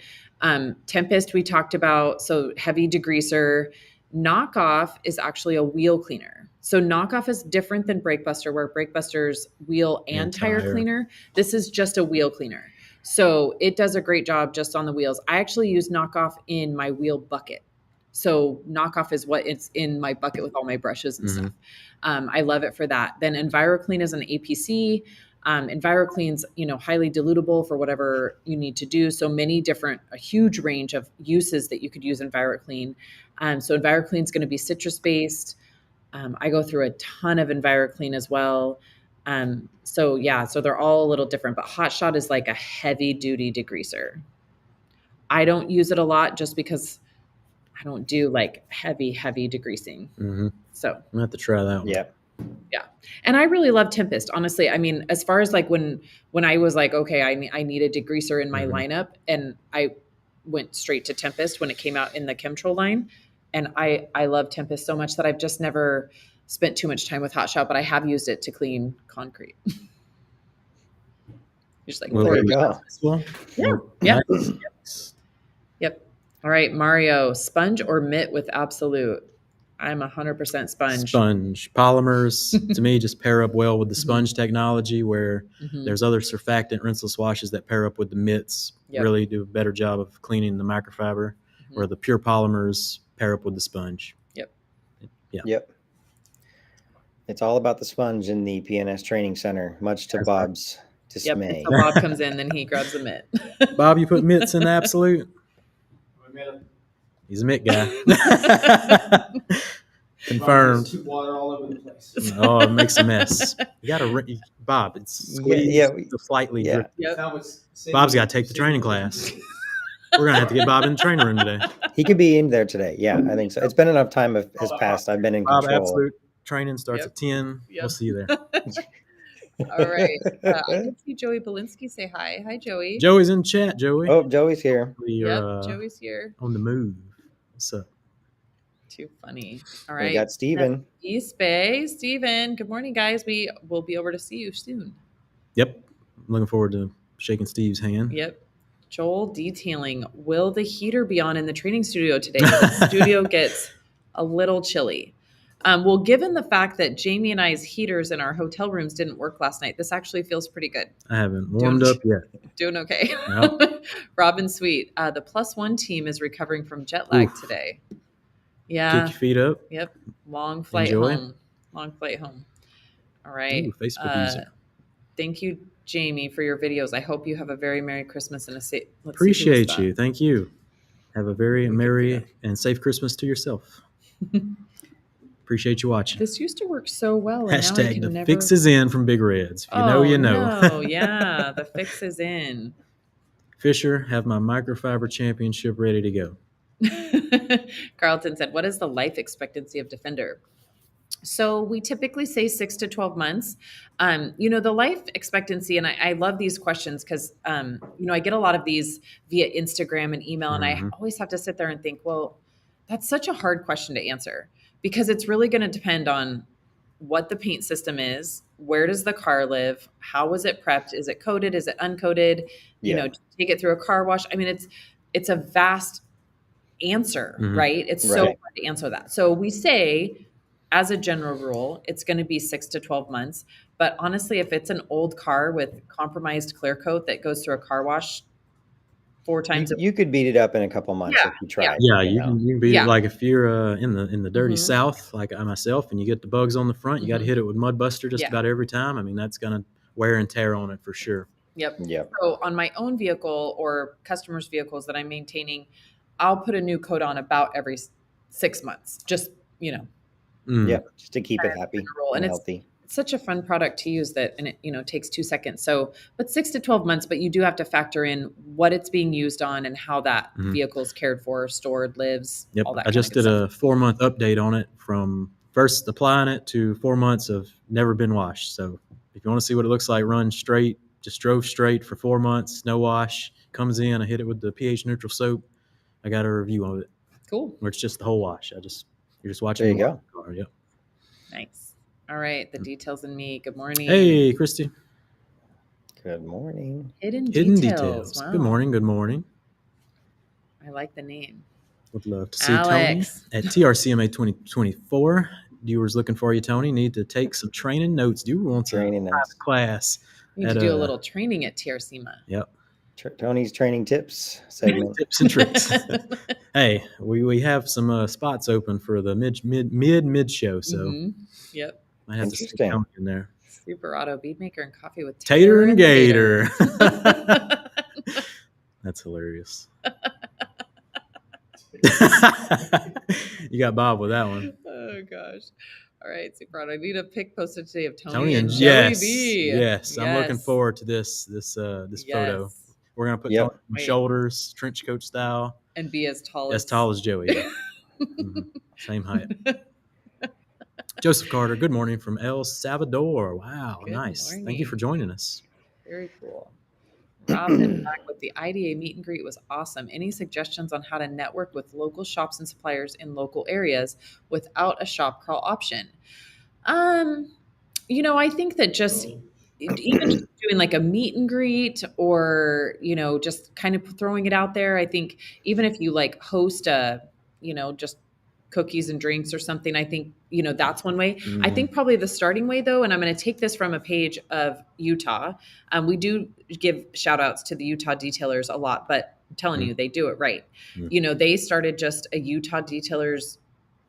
[SPEAKER 1] Tempest we talked about, so heavy degreaser. Knockoff is actually a wheel cleaner. So Knockoff is different than Breakbuster, where Breakbuster's wheel and tire cleaner. This is just a wheel cleaner. So it does a great job just on the wheels. I actually use Knockoff in my wheel bucket. So Knockoff is what it's in my bucket with all my brushes and stuff. I love it for that. Then EnviroClean is an APC. EnviroClean's, highly dilutable for whatever you need to do. So a huge range of uses that you could use EnviroClean. So EnviroClean is going to be citrus based. I go through a ton of EnviroClean as well. So they're all a little different, but Hot Shot is like a heavy duty degreaser. I don't use it a lot just because I don't do like heavy degreasing. So
[SPEAKER 3] I'm gonna have to try that one.
[SPEAKER 1] Yeah. And I really love Tempest, honestly. I mean, as far as like when I was like, okay, I need a degreaser in my lineup, and I went straight to Tempest when it came out in the Chemtrol line. And I love Tempest so much that I've just never spent too much time with Hot Shot, but I have used it to clean concrete. Just like,
[SPEAKER 2] there you go.
[SPEAKER 1] Yeah. Yep. All right, Mario, sponge or mitt with Absolute? I'm 100% sponge.
[SPEAKER 3] Sponge. Polymers, to me, just pair up well with the sponge technology, where there's other surfactant rinseless washes that pair up with the mitts, really do a better job of cleaning the microfiber, where the pure polymers pair up with the sponge.
[SPEAKER 2] Yep. It's all about the sponge in the P&S training center, much to Bob's dismay.
[SPEAKER 1] So Bob comes in, then he grabs a mitt.
[SPEAKER 3] Bob, you put mitts in the Absolute? He's a mitt guy. Confirmed.
[SPEAKER 4] Water all over the place.
[SPEAKER 3] Oh, it makes a mess. You got to, Bob, it's squeezed slightly.
[SPEAKER 1] Yep.
[SPEAKER 3] Bob's got to take the training class. We're going to have to get Bob in the training room today.
[SPEAKER 2] He could be in there today. Yeah, I think so. It's been enough time has passed. I've been in
[SPEAKER 3] Bob,
[SPEAKER 2] control.
[SPEAKER 3] Absolute training starts at 10. We'll see you there.
[SPEAKER 1] All right. I can see Joey Belinsky say hi. Hi, Joey.
[SPEAKER 3] Joey's in chat, Joey.
[SPEAKER 2] Oh, Joey's here.
[SPEAKER 3] You're
[SPEAKER 1] Joey's here.
[SPEAKER 3] on the move. What's up?
[SPEAKER 1] Too funny. All right.
[SPEAKER 2] We got Steven.
[SPEAKER 1] East Bay. Steven. Good morning, guys. We will be over to see you soon.
[SPEAKER 3] Yep. I'm looking forward to shaking Steve's hand.
[SPEAKER 1] Yep. Joel detailing. Will the heater be on in the training studio today? The studio gets a little chilly. Well, given the fact that Jamie and I's heaters in our hotel rooms didn't work last night, this actually feels pretty good.
[SPEAKER 3] I haven't warmed up yet.
[SPEAKER 1] Doing okay.
[SPEAKER 3] Yep.
[SPEAKER 1] Robin Sweet. The +1 team is recovering from jet lag today. Yeah.
[SPEAKER 3] Kick your feet up.
[SPEAKER 1] Yep. Long flight home. Long flight home. All right.
[SPEAKER 3] Ooh, Facebook user.
[SPEAKER 1] Thank you, Jamie, for your videos. I hope you have a very Merry Christmas and a safe.
[SPEAKER 3] Appreciate you. Thank you. Have a very Merry and safe Christmas to yourself. Appreciate you watching.
[SPEAKER 1] This used to work so well. And
[SPEAKER 3] Hashtag
[SPEAKER 1] now I can
[SPEAKER 3] the fix is in from Big Reds. If you know, you know.
[SPEAKER 1] No, yeah, the fix is in.
[SPEAKER 3] Fisher, have my microfiber championship ready to go.
[SPEAKER 1] Carlton said, what is the life expectancy of Defender? So we typically say 6 to 12 months. The life expectancy, and I love these questions because, I get a lot of these via Instagram and email, and I always have to sit there and think, well, that's such a hard question to answer because it's really going to depend on what the paint system is, where does the car live, how was it prepped, is it coated, is it uncoated, take it through a car wash. I mean, it's a vast answer, right? It's so hard to answer that. So we say, as a general rule, it's going to be 6 to 12 months. But honestly, if it's an old car with compromised clear coat that goes through a car wash 4 times,
[SPEAKER 2] you could beat it up in a couple months if you tried.
[SPEAKER 3] Yeah, you can beat it. Like if you're in the dirty South, like I myself, and you get the bugs on the front, you got to hit it with Mud Buster just about every time. I mean, that's going to wear and tear on it for sure.
[SPEAKER 1] Yep. So on my own vehicle or customers' vehicles that I'm maintaining, I'll put a new coat on about every 6 months. Just
[SPEAKER 2] just to keep it happy and healthy.
[SPEAKER 1] It's such a fun product to use and it takes 2 seconds. So, but 6 to 12 months, but you do have to factor in what it's being used on and how that vehicle is cared for, stored, lives, all that.
[SPEAKER 3] I just did a 4-month update on it from first applying it to 4 months of never been washed. So if you want to see what it looks like, run straight, just drove straight for 4 months, no wash, comes in, I hit it with the pH neutral soap. I got a review of it.
[SPEAKER 1] Cool.
[SPEAKER 3] Where it's just the whole wash. You're just watching.
[SPEAKER 2] There you go.
[SPEAKER 3] Car. Yep.
[SPEAKER 1] Nice. All right. The details in me. Good morning.
[SPEAKER 3] Hey, Christy.
[SPEAKER 2] Good morning.
[SPEAKER 1] Hidden details. Wow.
[SPEAKER 3] Good morning. Good morning.
[SPEAKER 1] I like the name.
[SPEAKER 3] Would love to see
[SPEAKER 1] Alex.
[SPEAKER 3] Tony at TRCMA 2024. Viewers looking for you, Tony. Need to take some training notes. Do want a class.
[SPEAKER 1] You need to do a little training at TRCMA.
[SPEAKER 3] Yep.
[SPEAKER 2] Tony's training tips segment.
[SPEAKER 3] Tips and tricks. Hey, we have some spots open for the mid show, so
[SPEAKER 1] yep,
[SPEAKER 3] I have to stick Tony in there.
[SPEAKER 1] Super Auto Bead Maker and Coffee with
[SPEAKER 3] Tater and Gator. That's hilarious. You got Bob with that one.
[SPEAKER 1] Oh gosh. All right, Super Auto. I need a pic posted today of Tony and
[SPEAKER 3] Joey
[SPEAKER 1] B.
[SPEAKER 3] Yes, I'm looking forward to this photo. We're gonna put Tony on my shoulders, trench coat style,
[SPEAKER 1] and be as tall
[SPEAKER 3] as Joey. Yeah. Same height. Joseph Carter. Good morning from El Salvador. Wow, nice.
[SPEAKER 1] Morning.
[SPEAKER 3] Thank you for joining us.
[SPEAKER 1] Very cool. Robin back with the IDA meet and greet was awesome. Any suggestions on how to network with local shops and suppliers in local areas without a shop crawl option? I think that just even doing like a meet and greet or, just kind of throwing it out there. I think even if you like host just cookies and drinks or something, I think, that's one way. I think probably the starting way though, and I'm going to take this from a page of Utah. We do give shout outs to the Utah detailers a lot, but I'm telling you, they do it right. They started just a Utah detailers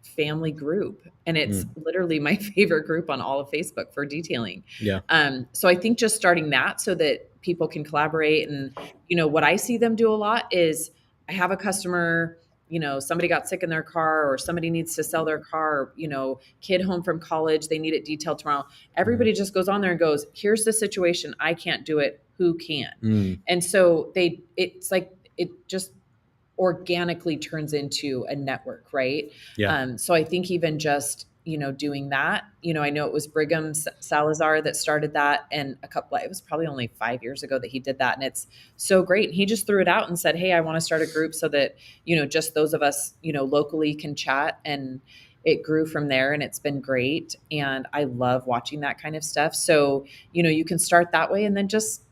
[SPEAKER 1] family group, and it's literally my favorite group on all of Facebook for detailing.
[SPEAKER 3] Yeah.
[SPEAKER 1] So I think just starting that so that people can collaborate. And, what I see them do a lot is I have a customer, somebody got sick in their car or somebody needs to sell their car, kid home from college, they need it detailed tomorrow. Everybody just goes on there and goes, here's the situation. I can't do it. Who can? And so it's like, it just organically turns into a network, right?
[SPEAKER 3] Yeah.
[SPEAKER 1] So I think even just, doing that. I know it was Brigham Salazar that started that, and it was probably only 5 years ago that he did that. And it's so great. He just threw it out and said, hey, I want to start a group so that, just those of us, locally can chat. And it grew from there, and it's been great. And I love watching that kind of stuff. So, you can start that way, and then just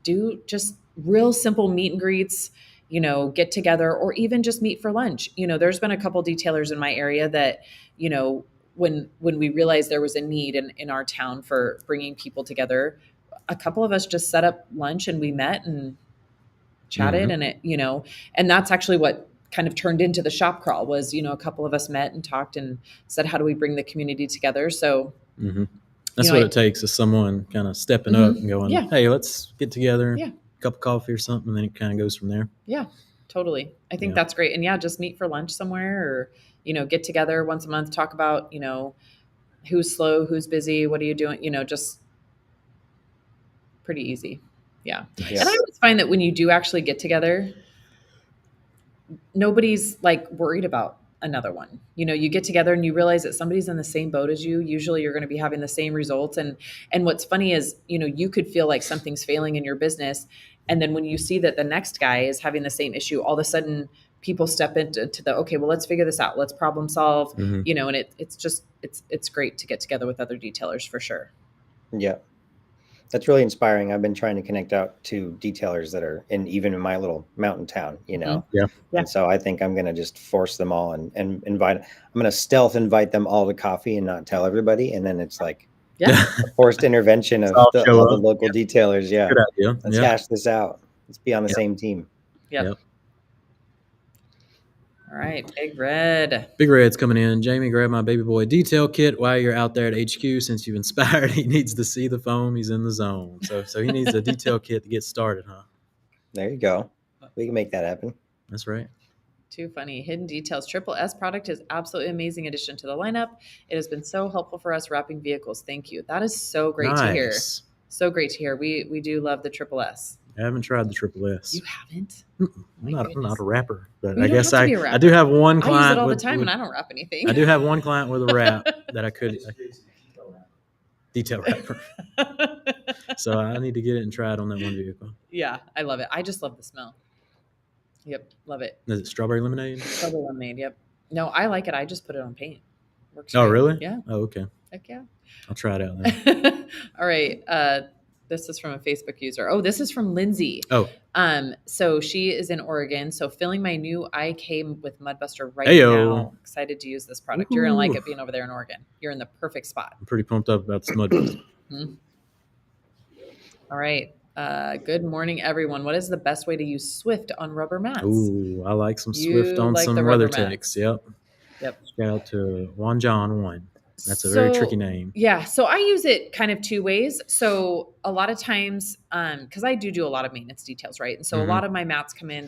[SPEAKER 1] do just real simple meet and greets, get together, or even just meet for lunch. There's been a couple detailers in my area that, when we realized there was a need in our town for bringing people together, a couple of us just set up lunch and we met and chatted. And it, and that's actually what kind of turned into the shop crawl was, a couple of us met and talked and said, how do we bring the community together? So
[SPEAKER 3] that's what it takes, is someone kind of stepping up and going, hey, let's get together, a cup of coffee or something. And then it kind of goes from there.
[SPEAKER 1] Yeah, totally. I think that's great. And just meet for lunch somewhere, or, get together once a month, talk about, who's slow, who's busy, what are you doing? Just pretty easy. Yeah. And I always find that when you do actually get together, nobody's like worried about another one. You get together and you realize that somebody's in the same boat as you. Usually you're going to be having the same results. And what's funny is, you could feel like something's failing in your business. And then when you see that the next guy is having the same issue, all of a sudden people step into okay, well, let's figure this out. Let's problem solve, and it's great to get together with other detailers for sure.
[SPEAKER 2] Yeah. That's really inspiring. I've been trying to connect out to detailers that are even in my little mountain town, And so I think I'm going to just force them all and invite. I'm going to stealth invite them all to coffee and not tell everybody. And then it's like a forced intervention of all the local detailers. Yeah.
[SPEAKER 3] Good idea.
[SPEAKER 2] Let's hash this out. Let's be on the same team.
[SPEAKER 1] Yep. All right, Big Red.
[SPEAKER 3] Big Red's coming in. Jamie, grab my baby boy detail kit while you're out there at HQ. Since you've inspired, he needs to see the foam. He's in the zone. So he needs a detail kit to get started, huh?
[SPEAKER 2] There you go. We can make that happen.
[SPEAKER 3] That's right.
[SPEAKER 1] Too funny. Hidden Details Triple S product is absolutely amazing addition to the lineup. It has been so helpful for us wrapping vehicles. Thank you. That is so great to hear. So great to hear. We do love the Triple S.
[SPEAKER 3] I haven't tried the Triple S.
[SPEAKER 1] You haven't?
[SPEAKER 3] I'm not a rapper, but I guess I do have one client.
[SPEAKER 1] I use it all the time, and I don't wrap anything.
[SPEAKER 3] I do have one client with a wrap that I could detail wrapper. So I need to get it and try it on that one vehicle.
[SPEAKER 1] Yeah, I love it. I just love the smell. Yep, love it.
[SPEAKER 3] Is it strawberry lemonade?
[SPEAKER 1] Strawberry lemonade. Yep. No, I like it. I just put it on paint. Works
[SPEAKER 3] great. Really?
[SPEAKER 1] Yeah.
[SPEAKER 3] Oh, okay.
[SPEAKER 1] Heck yeah.
[SPEAKER 3] I'll try it out then.
[SPEAKER 1] All right. This is from a Facebook user. Oh, this is from Lindsay.
[SPEAKER 3] Oh.
[SPEAKER 1] So she is in Oregon. So filling my new IK with Mudbuster right now. Excited to use this product. You're going to like it being over there in Oregon. You're in the perfect spot.
[SPEAKER 3] I'm pretty pumped up about this Mudbuster.
[SPEAKER 1] All right. Good morning, everyone. What is the best way to use Swift on rubber mats?
[SPEAKER 3] Ooh, I like some Swift on some WeatherTechs. Yep. Shout out to Juan John 1. That's a very tricky name.
[SPEAKER 1] Yeah. So I use it kind of two ways. So a lot of times, because I do a lot of maintenance details, right? And so a lot of my mats come in,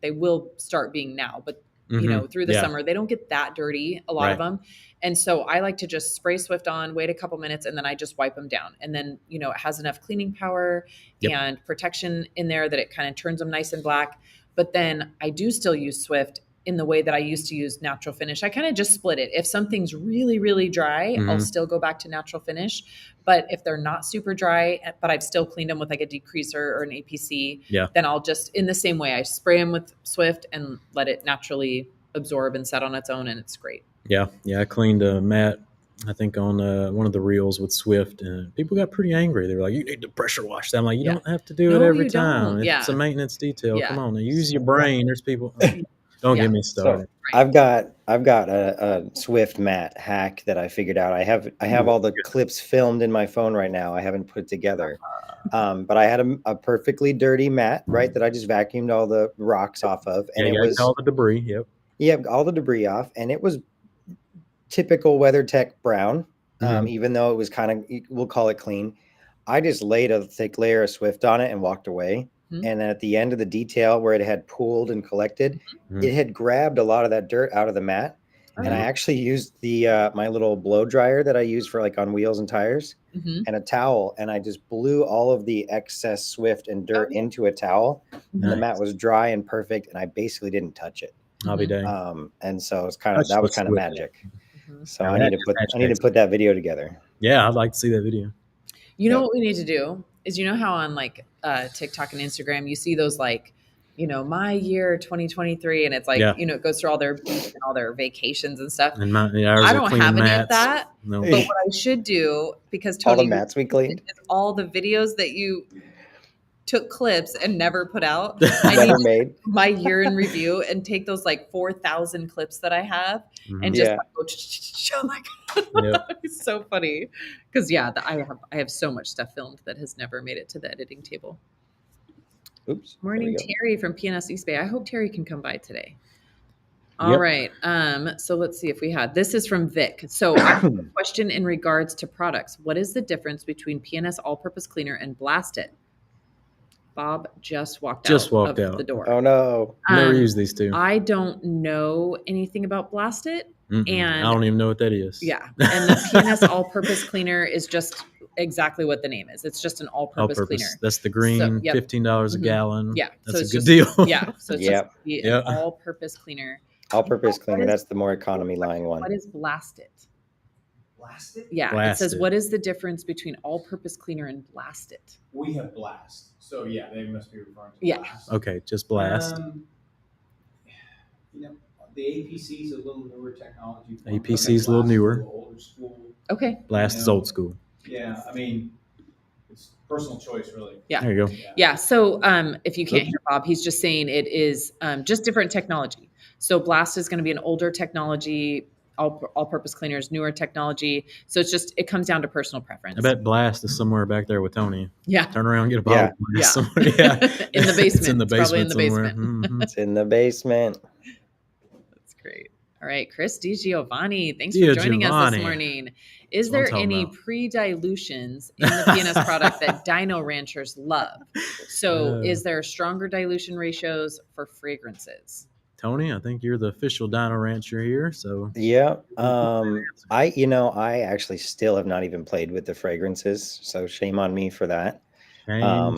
[SPEAKER 1] they will start being now, but through the summer, they don't get that dirty, a lot of them. And so I like to just spray Swift on, wait a couple minutes, and then I just wipe them down. And then, it has enough cleaning power and protection in there that it kind of turns them nice and black. But then I do still use Swift in the way that I used to use natural finish. I kind of just split it. If something's really, really dry, I'll still go back to natural finish. But if they're not super dry, but I've still cleaned them with like a degreaser or an APC, then I'll just, in the same way, I spray them with Swift and let it naturally absorb and set on its own, and it's great.
[SPEAKER 3] Yeah. I cleaned a mat, I think, on one of the reels with Swift, and people got pretty angry. They were like, you need to pressure wash that. I'm like, you don't have to do it every time. It's a maintenance detail. Come on, now use your brain. There's people... Don't get me started.
[SPEAKER 2] So I've got a Swift mat hack that I figured out. I have all the clips filmed in my phone right now. I haven't put together, but I had a perfectly dirty mat, right, that I just vacuumed all the rocks off of, and it was
[SPEAKER 3] all the debris.
[SPEAKER 2] All the debris off, and it was typical WeatherTech brown, even though it was kind of, we'll call it clean. I just laid a thick layer of Swift on it and walked away. And then at the end of the detail where it had pooled and collected, it had grabbed a lot of that dirt out of the mat. And I actually used the my little blow dryer that I use for like on wheels and tires and a towel. And I just blew all of the excess Swift and dirt into a towel. And the mat was dry and perfect. And I basically didn't touch it.
[SPEAKER 3] I'll be dang.
[SPEAKER 2] And so it's kind of, that was kind of magic. So I need to put that video together.
[SPEAKER 3] Yeah, I'd like to see that video.
[SPEAKER 1] You know what we need to do is, you know how on like TikTok and Instagram, you see those like, you know, my year 2023, and it's like, you know, it goes through all their beach and all their vacations and stuff.
[SPEAKER 3] And I
[SPEAKER 1] don't have any of that.
[SPEAKER 3] No.
[SPEAKER 1] But what I should do, because Tony,
[SPEAKER 2] all the mats we cleaned,
[SPEAKER 1] all the videos that you took clips and never put out.
[SPEAKER 2] Never made
[SPEAKER 1] my year in review and take those like 4,000 clips that I have and just go, oh my God. It's so funny. Because I have so much stuff filmed that has never made it to the editing table.
[SPEAKER 2] Oops.
[SPEAKER 1] Morning, Terry from P&S East Bay. I hope Terry can come by today. All right. So let's see if we had. This is from Vic. So I have a question in regards to products. What is the difference between P&S All-Purpose Cleaner and Blast It? Bob just walked out the door.
[SPEAKER 2] Oh no!
[SPEAKER 3] Never used these two.
[SPEAKER 1] I don't know anything about Blast It, and
[SPEAKER 3] I don't even know what that is.
[SPEAKER 1] Yeah, and the P&S All-Purpose Cleaner is just exactly what the name is. It's just an all-purpose cleaner.
[SPEAKER 3] That's the green, $15 a gallon.
[SPEAKER 1] Yeah,
[SPEAKER 3] that's a good deal.
[SPEAKER 1] Yeah, so it's just an all-purpose cleaner.
[SPEAKER 2] All-purpose cleaner. That's the more economy line one.
[SPEAKER 1] What is Blast It?
[SPEAKER 4] Blast It?
[SPEAKER 1] Yeah,
[SPEAKER 3] Blast
[SPEAKER 1] it says,
[SPEAKER 3] It.
[SPEAKER 1] what is the difference between all-purpose cleaner and Blast It?
[SPEAKER 4] We have Blast. So yeah, they must be referring to Blast.
[SPEAKER 3] Okay, just Blast.
[SPEAKER 4] You know, the APC is a little newer technology.
[SPEAKER 3] APC is a little newer.
[SPEAKER 4] Older school.
[SPEAKER 1] Okay.
[SPEAKER 3] Blast is old school.
[SPEAKER 4] Yeah, I mean, it's personal choice, really.
[SPEAKER 1] Yeah.
[SPEAKER 3] There you go.
[SPEAKER 1] Yeah. So if you can't hear Bob, he's just saying it is just different technology. So Blast is going to be an older technology. All-purpose cleaners, newer technology. So it comes down to personal preference.
[SPEAKER 3] I bet Blast is somewhere back there with Tony.
[SPEAKER 1] Yeah.
[SPEAKER 3] Turn around and get a bottle.
[SPEAKER 1] Yeah.
[SPEAKER 3] Somewhere.
[SPEAKER 1] Yeah. In the basement.
[SPEAKER 3] It's in the basement.
[SPEAKER 1] Probably in the
[SPEAKER 3] somewhere.
[SPEAKER 1] basement.
[SPEAKER 3] Mm-hmm.
[SPEAKER 2] It's in the basement.
[SPEAKER 1] That's great. All right, Chris DiGiovanni, thanks for joining us this morning. Is there any pre-dilutions in the P&S product that Dino Ranchers love? So is there stronger dilution ratios for fragrances?
[SPEAKER 3] Tony, I think you're the official Dino Rancher here. So
[SPEAKER 2] yeah, I actually still have not even played with the fragrances, so shame on me for that.
[SPEAKER 3] Shame.
[SPEAKER 2] I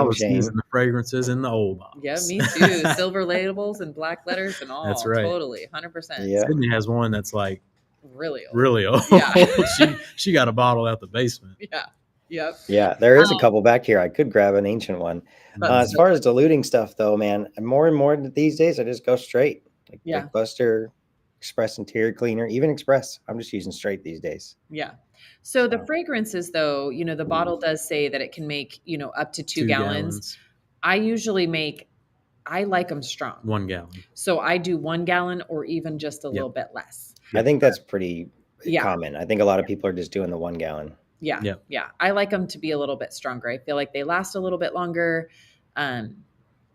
[SPEAKER 2] was
[SPEAKER 3] using the fragrances in the old box.
[SPEAKER 1] Yeah, me too. Silver labels and black letters and all.
[SPEAKER 3] That's right.
[SPEAKER 1] Totally, 100%.
[SPEAKER 2] Yeah.
[SPEAKER 3] Sydney has one that's like
[SPEAKER 1] really old.
[SPEAKER 3] Really old.
[SPEAKER 1] Yeah.
[SPEAKER 3] she got a bottle out the basement.
[SPEAKER 1] Yeah. Yep.
[SPEAKER 2] Yeah, there is a couple back here. I could grab an ancient one. As far as diluting stuff, though, man, more and more these days, I just go straight. Like Buster, Express Interior Cleaner, even Express. I'm just using straight these days.
[SPEAKER 1] Yeah. So the fragrances, though, the bottle does say that it can make, up to 2 gallons. I usually I like them strong.
[SPEAKER 3] 1 gallon.
[SPEAKER 1] So I do 1 gallon or even just a little bit less.
[SPEAKER 2] I think that's pretty common. I think a lot of people are just doing the 1 gallon.
[SPEAKER 1] Yeah. I like them to be a little bit stronger. I feel like they last a little bit longer.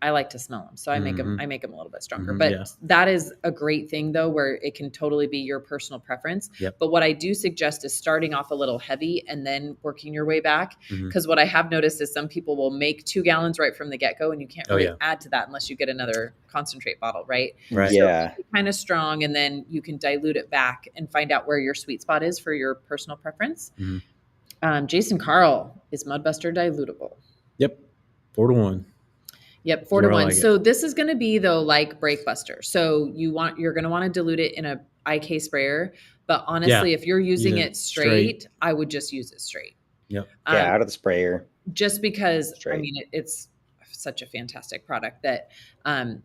[SPEAKER 1] I like to smell them, so I make them a little bit stronger. But that is a great thing, though, where it can totally be your personal preference.
[SPEAKER 3] Yep.
[SPEAKER 1] But what I do suggest is starting off a little heavy and then working your way back. Because what I have noticed is some people will make 2 gallons right from the get-go, and you can't really add to that unless you get another concentrate bottle, right?
[SPEAKER 3] Right.
[SPEAKER 2] Yeah.
[SPEAKER 1] So kind of strong, and then you can dilute it back and find out where your sweet spot is for your personal preference. Jason Carl, is Mudbuster dilutable?
[SPEAKER 3] Yep. 4-1.
[SPEAKER 1] Yep, 4-1. So this is going to be, though, like Breakbuster. So you're going to want to dilute it in a IK sprayer. But honestly, if you're using it straight, I would just use it straight.
[SPEAKER 3] Yep.
[SPEAKER 2] Out of the sprayer.
[SPEAKER 1] Just because, it's such a fantastic product that, and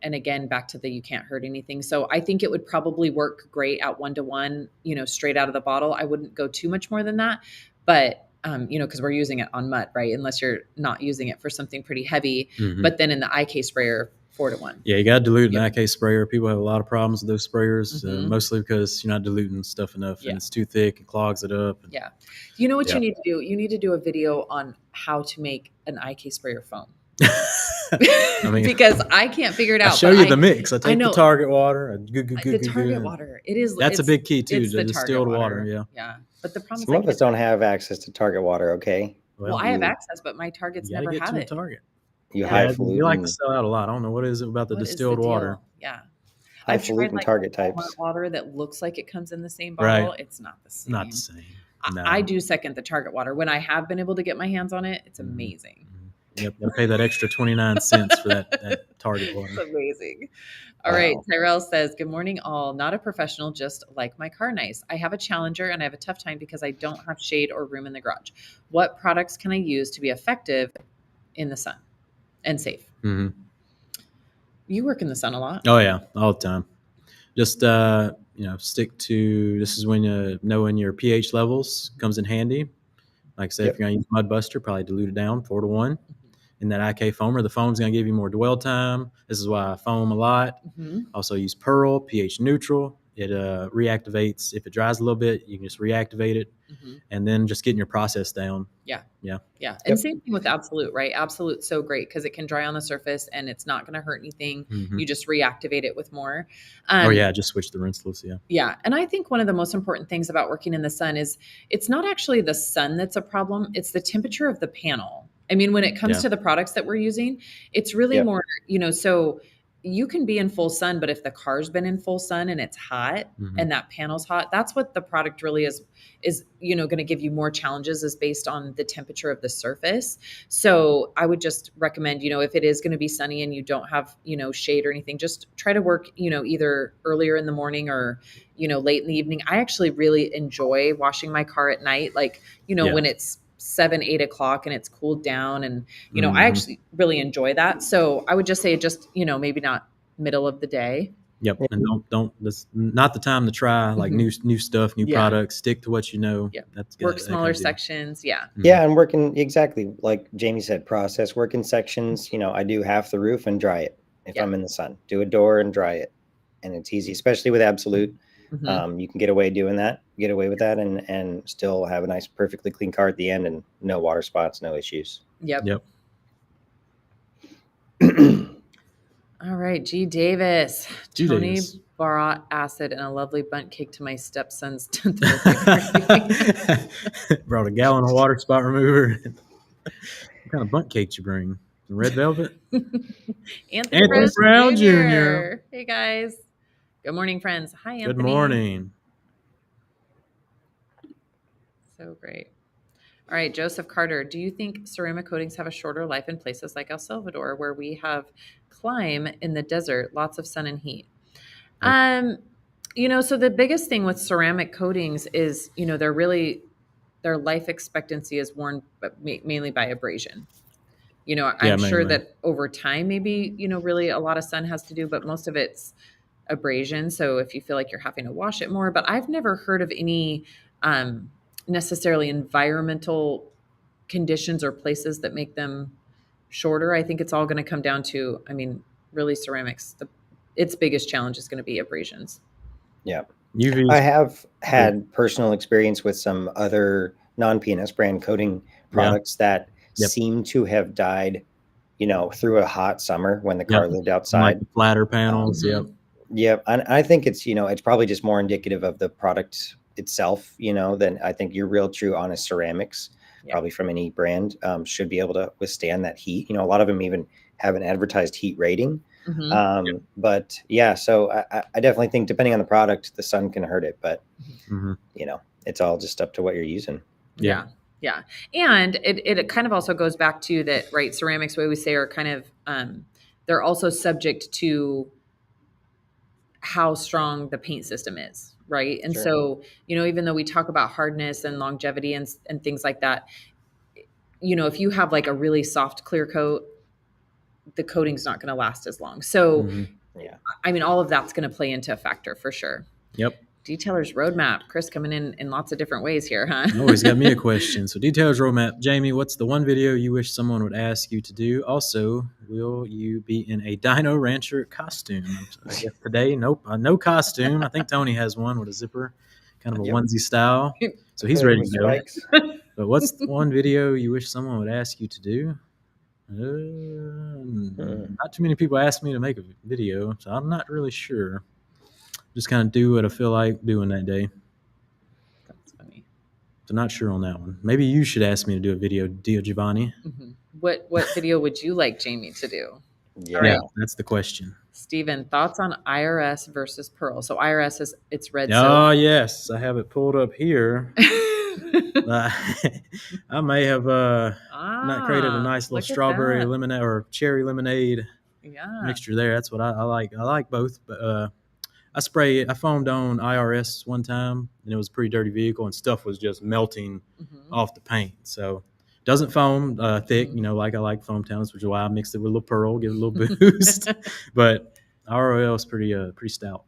[SPEAKER 1] again, back to the you can't hurt anything. So I think it would probably work great at 1-to-1, straight out of the bottle. I wouldn't go too much more than that. But because we're using it on mud, right? Unless you're not using it for something pretty heavy. But then in the IK sprayer, 4-to-1.
[SPEAKER 3] Yeah, you got to dilute an IK sprayer. People have a lot of problems with those sprayers, mostly because you're not diluting stuff enough and it's too thick and clogs it up.
[SPEAKER 1] Yeah. You know what you need to do? You need to do a video on how to make an IK sprayer foam. Because I can't figure it out.
[SPEAKER 3] I'll show you the mix. I take the Target water.
[SPEAKER 1] The Target water.
[SPEAKER 3] That's a big key too. The distilled water. Yeah.
[SPEAKER 1] But the problem is
[SPEAKER 2] some of us don't have access to Target water. Okay.
[SPEAKER 1] Well, I have access, but my Targets never have it.
[SPEAKER 3] Target.
[SPEAKER 2] You highfalutin.
[SPEAKER 3] You like to sell out a lot. I don't know what is it about the distilled water.
[SPEAKER 1] Yeah.
[SPEAKER 2] Highfalutin Target types.
[SPEAKER 1] Water that looks like it comes in the same bottle. Right. It's not the same.
[SPEAKER 3] Not the same. No.
[SPEAKER 1] I do second the Target water. When I have been able to get my hands on it, it's amazing.
[SPEAKER 3] Yep, they'll pay that extra 29 cents for that Target water.
[SPEAKER 1] That's amazing. All right. Tyrell says, good morning, all. Not a professional, just like my car nice. I have a Challenger and I have a tough time because I don't have shade or room in the garage. What products can I use to be effective in the sun and safe?
[SPEAKER 3] Mm-hmm.
[SPEAKER 1] You work in the sun a lot.
[SPEAKER 3] Oh, yeah, all the time. Just, stick to, this is when knowing your pH levels comes in handy. Like I said, if you're going to use Mud Buster, probably dilute it down 4-to-1. In that IK foamer, the foam's going to give you more dwell time. This is why I foam a lot. Mm-hmm. Also use Pearl, pH neutral. It reactivates. If it dries a little bit, you can just reactivate it. Mm-hmm. And then just getting your process down. Yeah. And same thing with Absolute, right? Absolute's so great because it can dry on the surface and it's not going to hurt anything. Mm-hmm. You just reactivate it with more. Just switch the rinse loose. Yeah. And I think one of the most important things about working in the sun is it's not actually the sun that's a problem. It's the temperature of the panel. I mean, when it comes to the products that we're using, it's really more, so you can be in full sun, but if the car's been in full sun and it's hot and that panel's hot, that's what the product really is going to give you more challenges is based on the temperature of the surface. So I would just recommend, if it is going to be sunny and you don't have, shade or anything, just try to work, either earlier in the morning or, late in the evening. I actually really enjoy washing my car at night. Like, when it's 7-8 o'clock and it's cooled down and I actually really enjoy that. So I would just say maybe not middle of the day. Yep. And don't that's not the time to try like new stuff, new products. Stick to what you know. Yeah. Work smaller sections. Yeah.
[SPEAKER 2] Yeah. And working exactly like Jamie said, process work in sections. I do half the roof and dry it if I'm in the sun. Do a door and dry it. And it's easy, especially with Absolute. Mm-hmm. You can get away with that and still have a nice, perfectly clean car at the end and no water spots, no issues.
[SPEAKER 1] Yep. All right. G. Davis. Tony brought acid and a lovely bundt cake to my stepson's 10th birthday.
[SPEAKER 3] Brought a gallon of water spot remover. What kind of bundt cake did you bring? Some red velvet?
[SPEAKER 1] Anthony Brown Jr. Hey, guys. Good morning, friends. Hi, Anthony.
[SPEAKER 3] Good morning.
[SPEAKER 1] So great. All right, Joseph Carter. Do you think ceramic coatings have a shorter life in places like El Salvador where we have climb in the desert, lots of sun and heat? So the biggest thing with ceramic coatings is, their life expectancy is worn mainly by abrasion. I'm sure that over time, maybe, really a lot of sun has to do, but most of it's abrasion. So if you feel like you're having to wash it more, but I've never heard of any necessarily environmental conditions or places that make them shorter. I think it's all going to come down to, really ceramics. Its biggest challenge is going to be abrasions.
[SPEAKER 2] Yeah. I have had personal experience with some other non-P&S brand coating products that seem to have died, through a hot summer when the car lived outside.
[SPEAKER 3] Like flatter panels.
[SPEAKER 2] Yeah. And I think it's, it's probably just more indicative of the product itself, than I think your real true honest ceramics, probably from any brand, should be able to withstand that heat. A lot of them even have an advertised heat rating. But so I definitely think depending on the product, the sun can hurt it, but it's all just up to what you're using.
[SPEAKER 1] Yeah. And it kind of also goes back to that, right? Ceramics, we always say, are kind of, they're also subject to how strong the paint system is, right? And so, even though we talk about hardness and longevity and things like that, if you have like a really soft clear coat, the coating's not going to last as long. So, all of that's going to play into a factor for sure.
[SPEAKER 3] Yep.
[SPEAKER 1] Detailer's roadmap. Chris coming in lots of different ways here, huh?
[SPEAKER 3] Always got me a question. So Detailer's roadmap. Jamie, what's the one video you wish someone would ask you to do? Also, will you be in a Dino Rancher costume? I guess today, nope. No costume. I think Tony has one with a zipper, kind of a onesie style. So he's ready to go. But what's the one video you wish someone would ask you to do? Not too many people ask me to make a video, so I'm not really sure. Just kind of do what I feel like doing that day.
[SPEAKER 1] That's funny.
[SPEAKER 3] So not sure on that one. Maybe you should ask me to do a video, Dio Giovanni.
[SPEAKER 1] Mm-hmm. What video would you like Jamie to do?
[SPEAKER 3] Yeah, that's the question.
[SPEAKER 1] Steven, thoughts on IRS versus Pearl? So IRS it's red.
[SPEAKER 3] Oh, yes. I have it pulled up here. I may have not created a nice little strawberry lemonade or cherry lemonade mixture there. That's what I like. I like both, but I foamed on IRS one time, and it was a pretty dirty vehicle, and stuff was just melting off the paint. So doesn't foam thick, like I like foam towns, which is why I mixed it with a little pearl, give it a little boost. But ROL is pretty stout.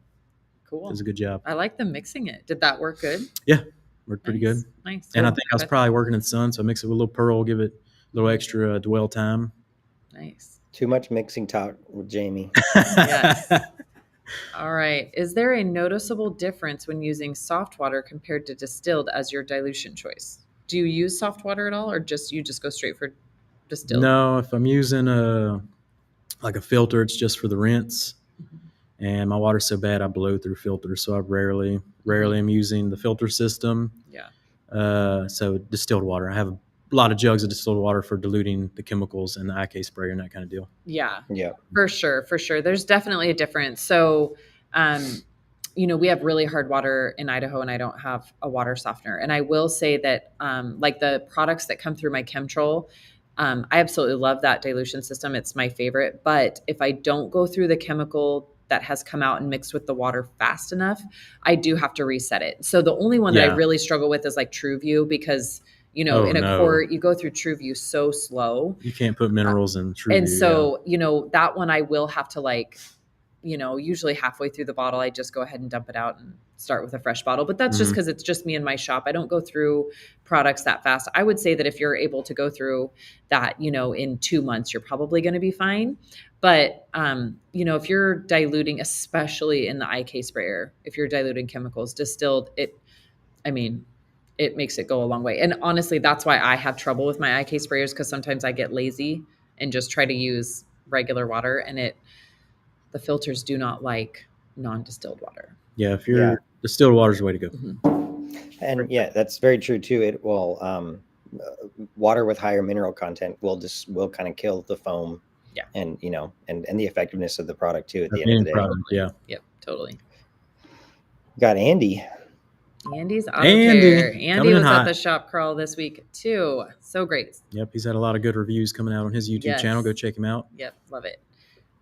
[SPEAKER 1] Cool.
[SPEAKER 3] Does a good job.
[SPEAKER 1] I like them mixing it. Did that work good?
[SPEAKER 3] Yeah, worked pretty good.
[SPEAKER 1] Nice.
[SPEAKER 3] And I think I was probably working in the sun, so I mixed it with a little pearl, give it a little extra dwell time.
[SPEAKER 1] Nice.
[SPEAKER 2] Too much mixing talk with Jamie.
[SPEAKER 1] Yes. All right. Is there a noticeable difference when using soft water compared to distilled as your dilution choice? Do you use soft water at all, or you just go straight for distilled?
[SPEAKER 3] No, if I'm using a filter, it's just for the rinse. And my water's so bad I blow through filters, so I rarely am using the filter system.
[SPEAKER 1] Yeah.
[SPEAKER 3] So distilled water. I have a lot of jugs of distilled water for diluting the chemicals and the IK sprayer and that kind of deal.
[SPEAKER 1] Yeah.
[SPEAKER 2] Yeah.
[SPEAKER 1] For sure. There's definitely a difference. So, we have really hard water in Idaho, and I don't have a water softener. And I will say that, like the products that come through my Chemtrol, I absolutely love that dilution system. It's my favorite. But if I don't go through the chemical that has come out and mixed with the water fast enough, I do have to reset it. So the only one that I really struggle with is like TrueView, because quart, you go through TrueView so slow.
[SPEAKER 3] You can't put minerals in TrueView.
[SPEAKER 1] And so, that one I will have to usually halfway through the bottle, I just go ahead and dump it out and start with a fresh bottle. But that's just because it's just me and my shop. I don't go through products that fast. I would say that if you're able to go through that, in 2 months, you're probably going to be fine. But, if you're diluting, especially in the IK sprayer, if you're diluting chemicals, distilled, it makes it go a long way. And honestly, that's why I have trouble with my IK sprayers, because sometimes I get lazy and just try to use regular water, and the filters do not like non-distilled water.
[SPEAKER 3] Yeah, if you're distilled water is the way to go.
[SPEAKER 2] And that's very true too. It will water with higher mineral content will kind of kill the foam.
[SPEAKER 1] Yeah.
[SPEAKER 2] And and the effectiveness of the product too at the end of the day.
[SPEAKER 3] Yeah.
[SPEAKER 1] Yep, totally.
[SPEAKER 2] Got Andy.
[SPEAKER 1] Andy's Auto Care. Andy was
[SPEAKER 3] hot
[SPEAKER 1] at the shop crawl this week too. So great.
[SPEAKER 3] Yep, he's had a lot of good reviews coming out on his YouTube channel. Go check him out.
[SPEAKER 1] Yep, love it.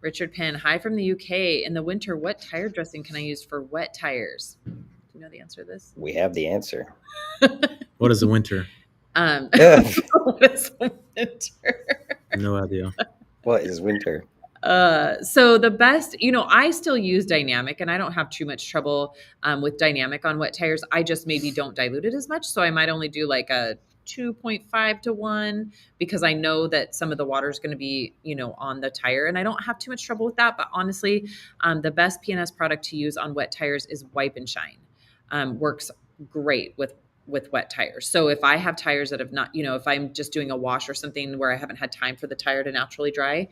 [SPEAKER 1] Richard Penn, hi from the UK. In the winter, what tire dressing can I use for wet tires? Do you know the answer to this?
[SPEAKER 2] We have the answer.
[SPEAKER 3] What is the winter?
[SPEAKER 1] What is the winter?
[SPEAKER 3] No idea.
[SPEAKER 2] What is winter?
[SPEAKER 1] So the best, I still use dynamic, and I don't have too much trouble with dynamic on wet tires. I just maybe don't dilute it as much. So I might only do like a 2.5 to 1, because I know that some of the water is going to be, on the tire, and I don't have too much trouble with that. But honestly, the best P&S product to use on wet tires is Wipe and Shine. Works great with wet tires. So if I have tires that have not, if I'm just doing a wash or something where I haven't had time for the tire to naturally dry,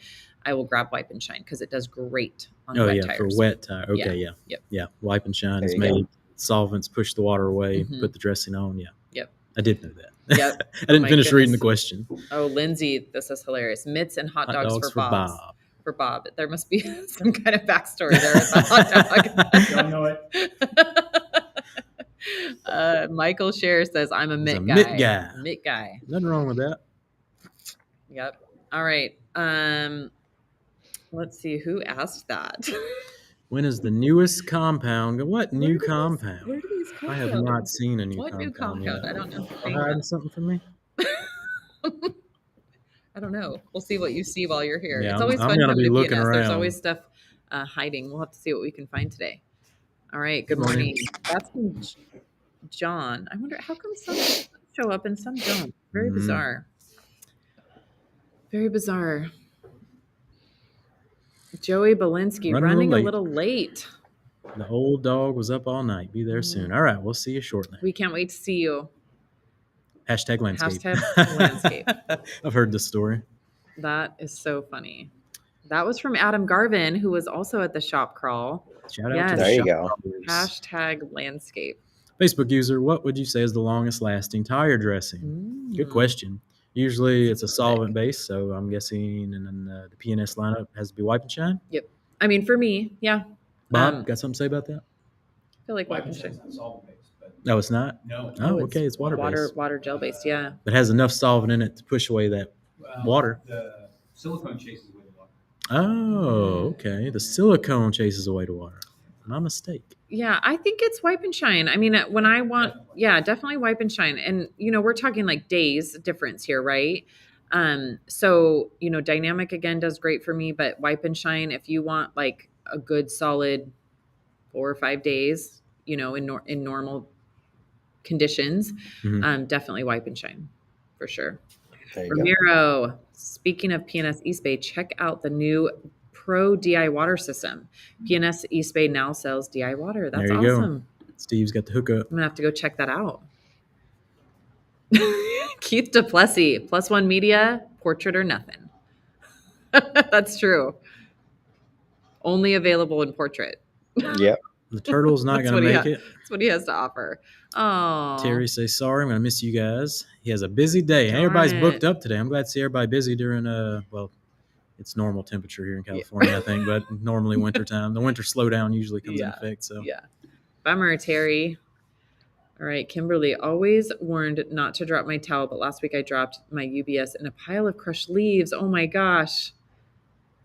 [SPEAKER 1] I will grab Wipe and Shine, because it does great on wet tires.
[SPEAKER 3] For wet tire. Okay, yeah.
[SPEAKER 1] Yep.
[SPEAKER 3] Yeah, Wipe and Shine is made. Solvents push the water away, put the dressing on. Yeah.
[SPEAKER 1] Yep.
[SPEAKER 3] I did know that.
[SPEAKER 1] Yep.
[SPEAKER 3] I didn't finish reading the question.
[SPEAKER 1] Oh, Lindsay, this is hilarious. Mitts and hot dogs for Bob. For Bob. There must be some kind of backstory there with the hot dog.
[SPEAKER 4] Don't know it.
[SPEAKER 1] Michael Scher says, I'm a mitt guy. Mitt guy.
[SPEAKER 3] Nothing wrong with that.
[SPEAKER 1] Yep. All right. Let's see who asked that.
[SPEAKER 3] When is the newest compound? What new compound?
[SPEAKER 1] Where do these come
[SPEAKER 3] I have
[SPEAKER 1] from?
[SPEAKER 3] not seen a new
[SPEAKER 1] What
[SPEAKER 3] compound.
[SPEAKER 1] new compound?
[SPEAKER 3] Yet.
[SPEAKER 1] I don't know.
[SPEAKER 3] Are you hiding something from me?
[SPEAKER 1] I don't know. We'll see what you see while you're here.
[SPEAKER 3] Yeah,
[SPEAKER 1] it's always
[SPEAKER 3] I'm
[SPEAKER 1] fun
[SPEAKER 3] gonna
[SPEAKER 1] coming
[SPEAKER 3] be
[SPEAKER 1] to
[SPEAKER 3] looking
[SPEAKER 1] P&S. There's
[SPEAKER 3] around.
[SPEAKER 1] always stuff hiding. We'll have to see what we can find today. All right. Good morning. That's from John. I wonder, how come some show up and some don't? Very bizarre. Very bizarre. Joey Belinsky running a little late.
[SPEAKER 3] The old dog was up all night. Be there soon. All right. We'll see you shortly.
[SPEAKER 1] We can't wait to see you.
[SPEAKER 3] Hashtag landscape.
[SPEAKER 1] Hashtag landscape.
[SPEAKER 3] I've heard this story.
[SPEAKER 1] That is so funny. That was from Adam Garvin, who was also at the shop crawl.
[SPEAKER 3] Shout out to the
[SPEAKER 2] There you
[SPEAKER 3] shop
[SPEAKER 2] go.
[SPEAKER 3] crawlers.
[SPEAKER 1] Hashtag landscape.
[SPEAKER 3] Facebook user, what would you say is the longest lasting tire dressing? Good question. Usually it's a solvent base, so I'm guessing, and then the P&S lineup has to be Wipe and Shine.
[SPEAKER 1] Yep. I mean, for me, yeah.
[SPEAKER 3] Bob, got something to say about that?
[SPEAKER 1] I feel like Wipe and Shine.
[SPEAKER 4] It's not solvent based,
[SPEAKER 3] No, it's not.
[SPEAKER 4] No.
[SPEAKER 3] Oh, okay. It's water-based.
[SPEAKER 1] Water gel based. Yeah.
[SPEAKER 3] But it has enough solvent in it to push away that water.
[SPEAKER 4] The silicone chases away the water.
[SPEAKER 3] Oh, okay. The silicone chases away the water. My mistake.
[SPEAKER 1] Yeah, I think it's wipe and shine. I mean, when I want, definitely wipe and shine. And, we're talking like days difference here, right? So, Dynamic again does great for me, but wipe and shine, if you want like a good solid 4 or 5 days, in normal conditions, definitely wipe and shine for sure. Ramiro, speaking of P&S East Bay, check out the new Pro DI water system. P&S East Bay now sells DI water. That's awesome.
[SPEAKER 3] Go. Steve's got the hookup.
[SPEAKER 1] I'm gonna have to go check that out. Keith Duplessis, +1 Media, portrait or nothing. That's true. Only available in portrait.
[SPEAKER 2] Yep.
[SPEAKER 3] The turtle's not going to make it.
[SPEAKER 1] That's what he has to offer. Oh.
[SPEAKER 3] Terry says, sorry, I'm going to miss you guys. He has a busy day. Everybody's booked up today. I'm glad to see everybody busy during, it's normal temperature here in California, I think, but normally wintertime. The winter slowdown usually comes in effect. So
[SPEAKER 1] yeah. Bummer, Terry. All right, Kimberly, always warned not to drop my towel, but last week I dropped my UBS in a pile of crushed leaves. Oh my gosh.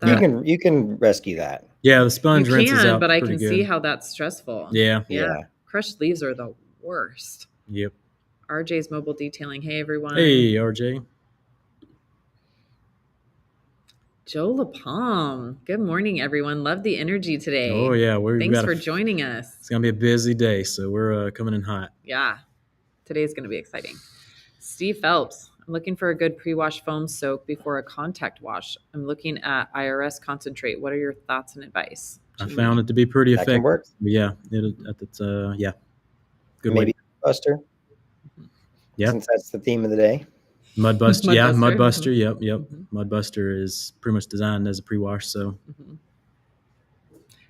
[SPEAKER 2] You can rescue that.
[SPEAKER 3] Yeah, the sponge rinses out.
[SPEAKER 1] But I can see how that's stressful.
[SPEAKER 3] Yeah.
[SPEAKER 1] Crushed leaves are the worst.
[SPEAKER 3] Yep.
[SPEAKER 1] RJ's Mobile Detailing. Hey, everyone.
[SPEAKER 3] Hey, RJ.
[SPEAKER 1] Joe LaPalm. Good morning, everyone. Love the energy today.
[SPEAKER 3] Oh, yeah.
[SPEAKER 1] Thanks for joining us.
[SPEAKER 3] It's going to be a busy day, so we're coming in hot.
[SPEAKER 1] Yeah. Today's going to be exciting. Steve Phelps. I'm looking for a good pre-wash foam soak before a contact wash. I'm looking at IRS concentrate. What are your thoughts and advice?
[SPEAKER 3] I found it to be pretty effective.
[SPEAKER 2] Can work.
[SPEAKER 3] Yeah. Good
[SPEAKER 2] Maybe Buster.
[SPEAKER 3] Yeah.
[SPEAKER 2] Since that's the theme of the day.
[SPEAKER 3] Mudbuster. Yeah, Mudbuster. Yep. Mudbuster is pretty much designed as a pre-wash. So,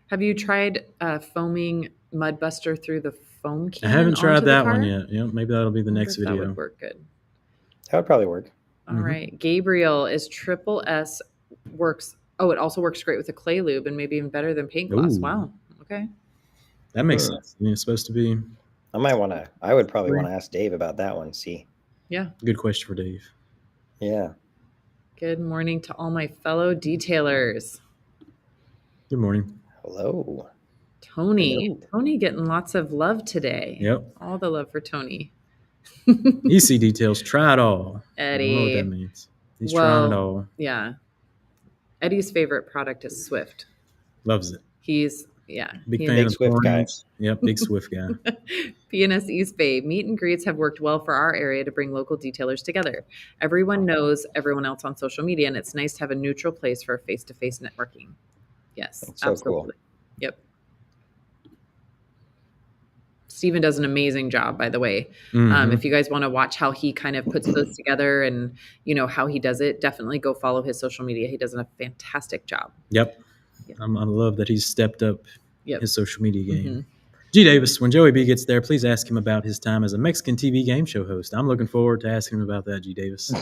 [SPEAKER 1] have you tried foaming Mudbuster through the foam can?
[SPEAKER 3] I haven't tried that one yet. Yeah, maybe that'll be the next video.
[SPEAKER 1] That would work good.
[SPEAKER 2] That would probably work.
[SPEAKER 1] All right, Gabriel is S works. Oh, it also works great with a clay lube and maybe even better than paint gloss. Wow. Okay.
[SPEAKER 3] That makes sense. I mean, it's supposed to be.
[SPEAKER 2] I would probably want to ask Dave about that one. See.
[SPEAKER 1] Yeah.
[SPEAKER 3] Good question for Dave.
[SPEAKER 2] Yeah.
[SPEAKER 1] Good morning to all my fellow detailers.
[SPEAKER 3] Good morning.
[SPEAKER 2] Hello.
[SPEAKER 1] Tony. Hello. Tony getting lots of love today.
[SPEAKER 3] Yep.
[SPEAKER 1] All the love for Tony.
[SPEAKER 3] EC Details. Try it all.
[SPEAKER 1] Eddie.
[SPEAKER 3] I don't know what that means. He's trying it all.
[SPEAKER 1] Yeah. Eddie's favorite product is Swift.
[SPEAKER 3] Loves it.
[SPEAKER 1] He's
[SPEAKER 3] big fan of
[SPEAKER 2] Swift guy.
[SPEAKER 3] Yep, big Swift guy.
[SPEAKER 1] P&S East Bay meet and greets have worked well for our area to bring local detailers together. Everyone knows everyone else on social media, and it's nice to have a neutral place for face-to-face networking. Yes,
[SPEAKER 2] that's absolutely.
[SPEAKER 1] Cool. Yep. Steven does an amazing job, by the way. If you guys want to watch how he kind of puts those together and how he does it, definitely go follow his social media. He does a fantastic job.
[SPEAKER 3] Yep. I love that he's stepped up his social media game.
[SPEAKER 1] Mm-hmm.
[SPEAKER 3] G. Davis, when Joey B gets there, please ask him about his time as a Mexican TV game show host. I'm looking forward to asking him about that, G. Davis.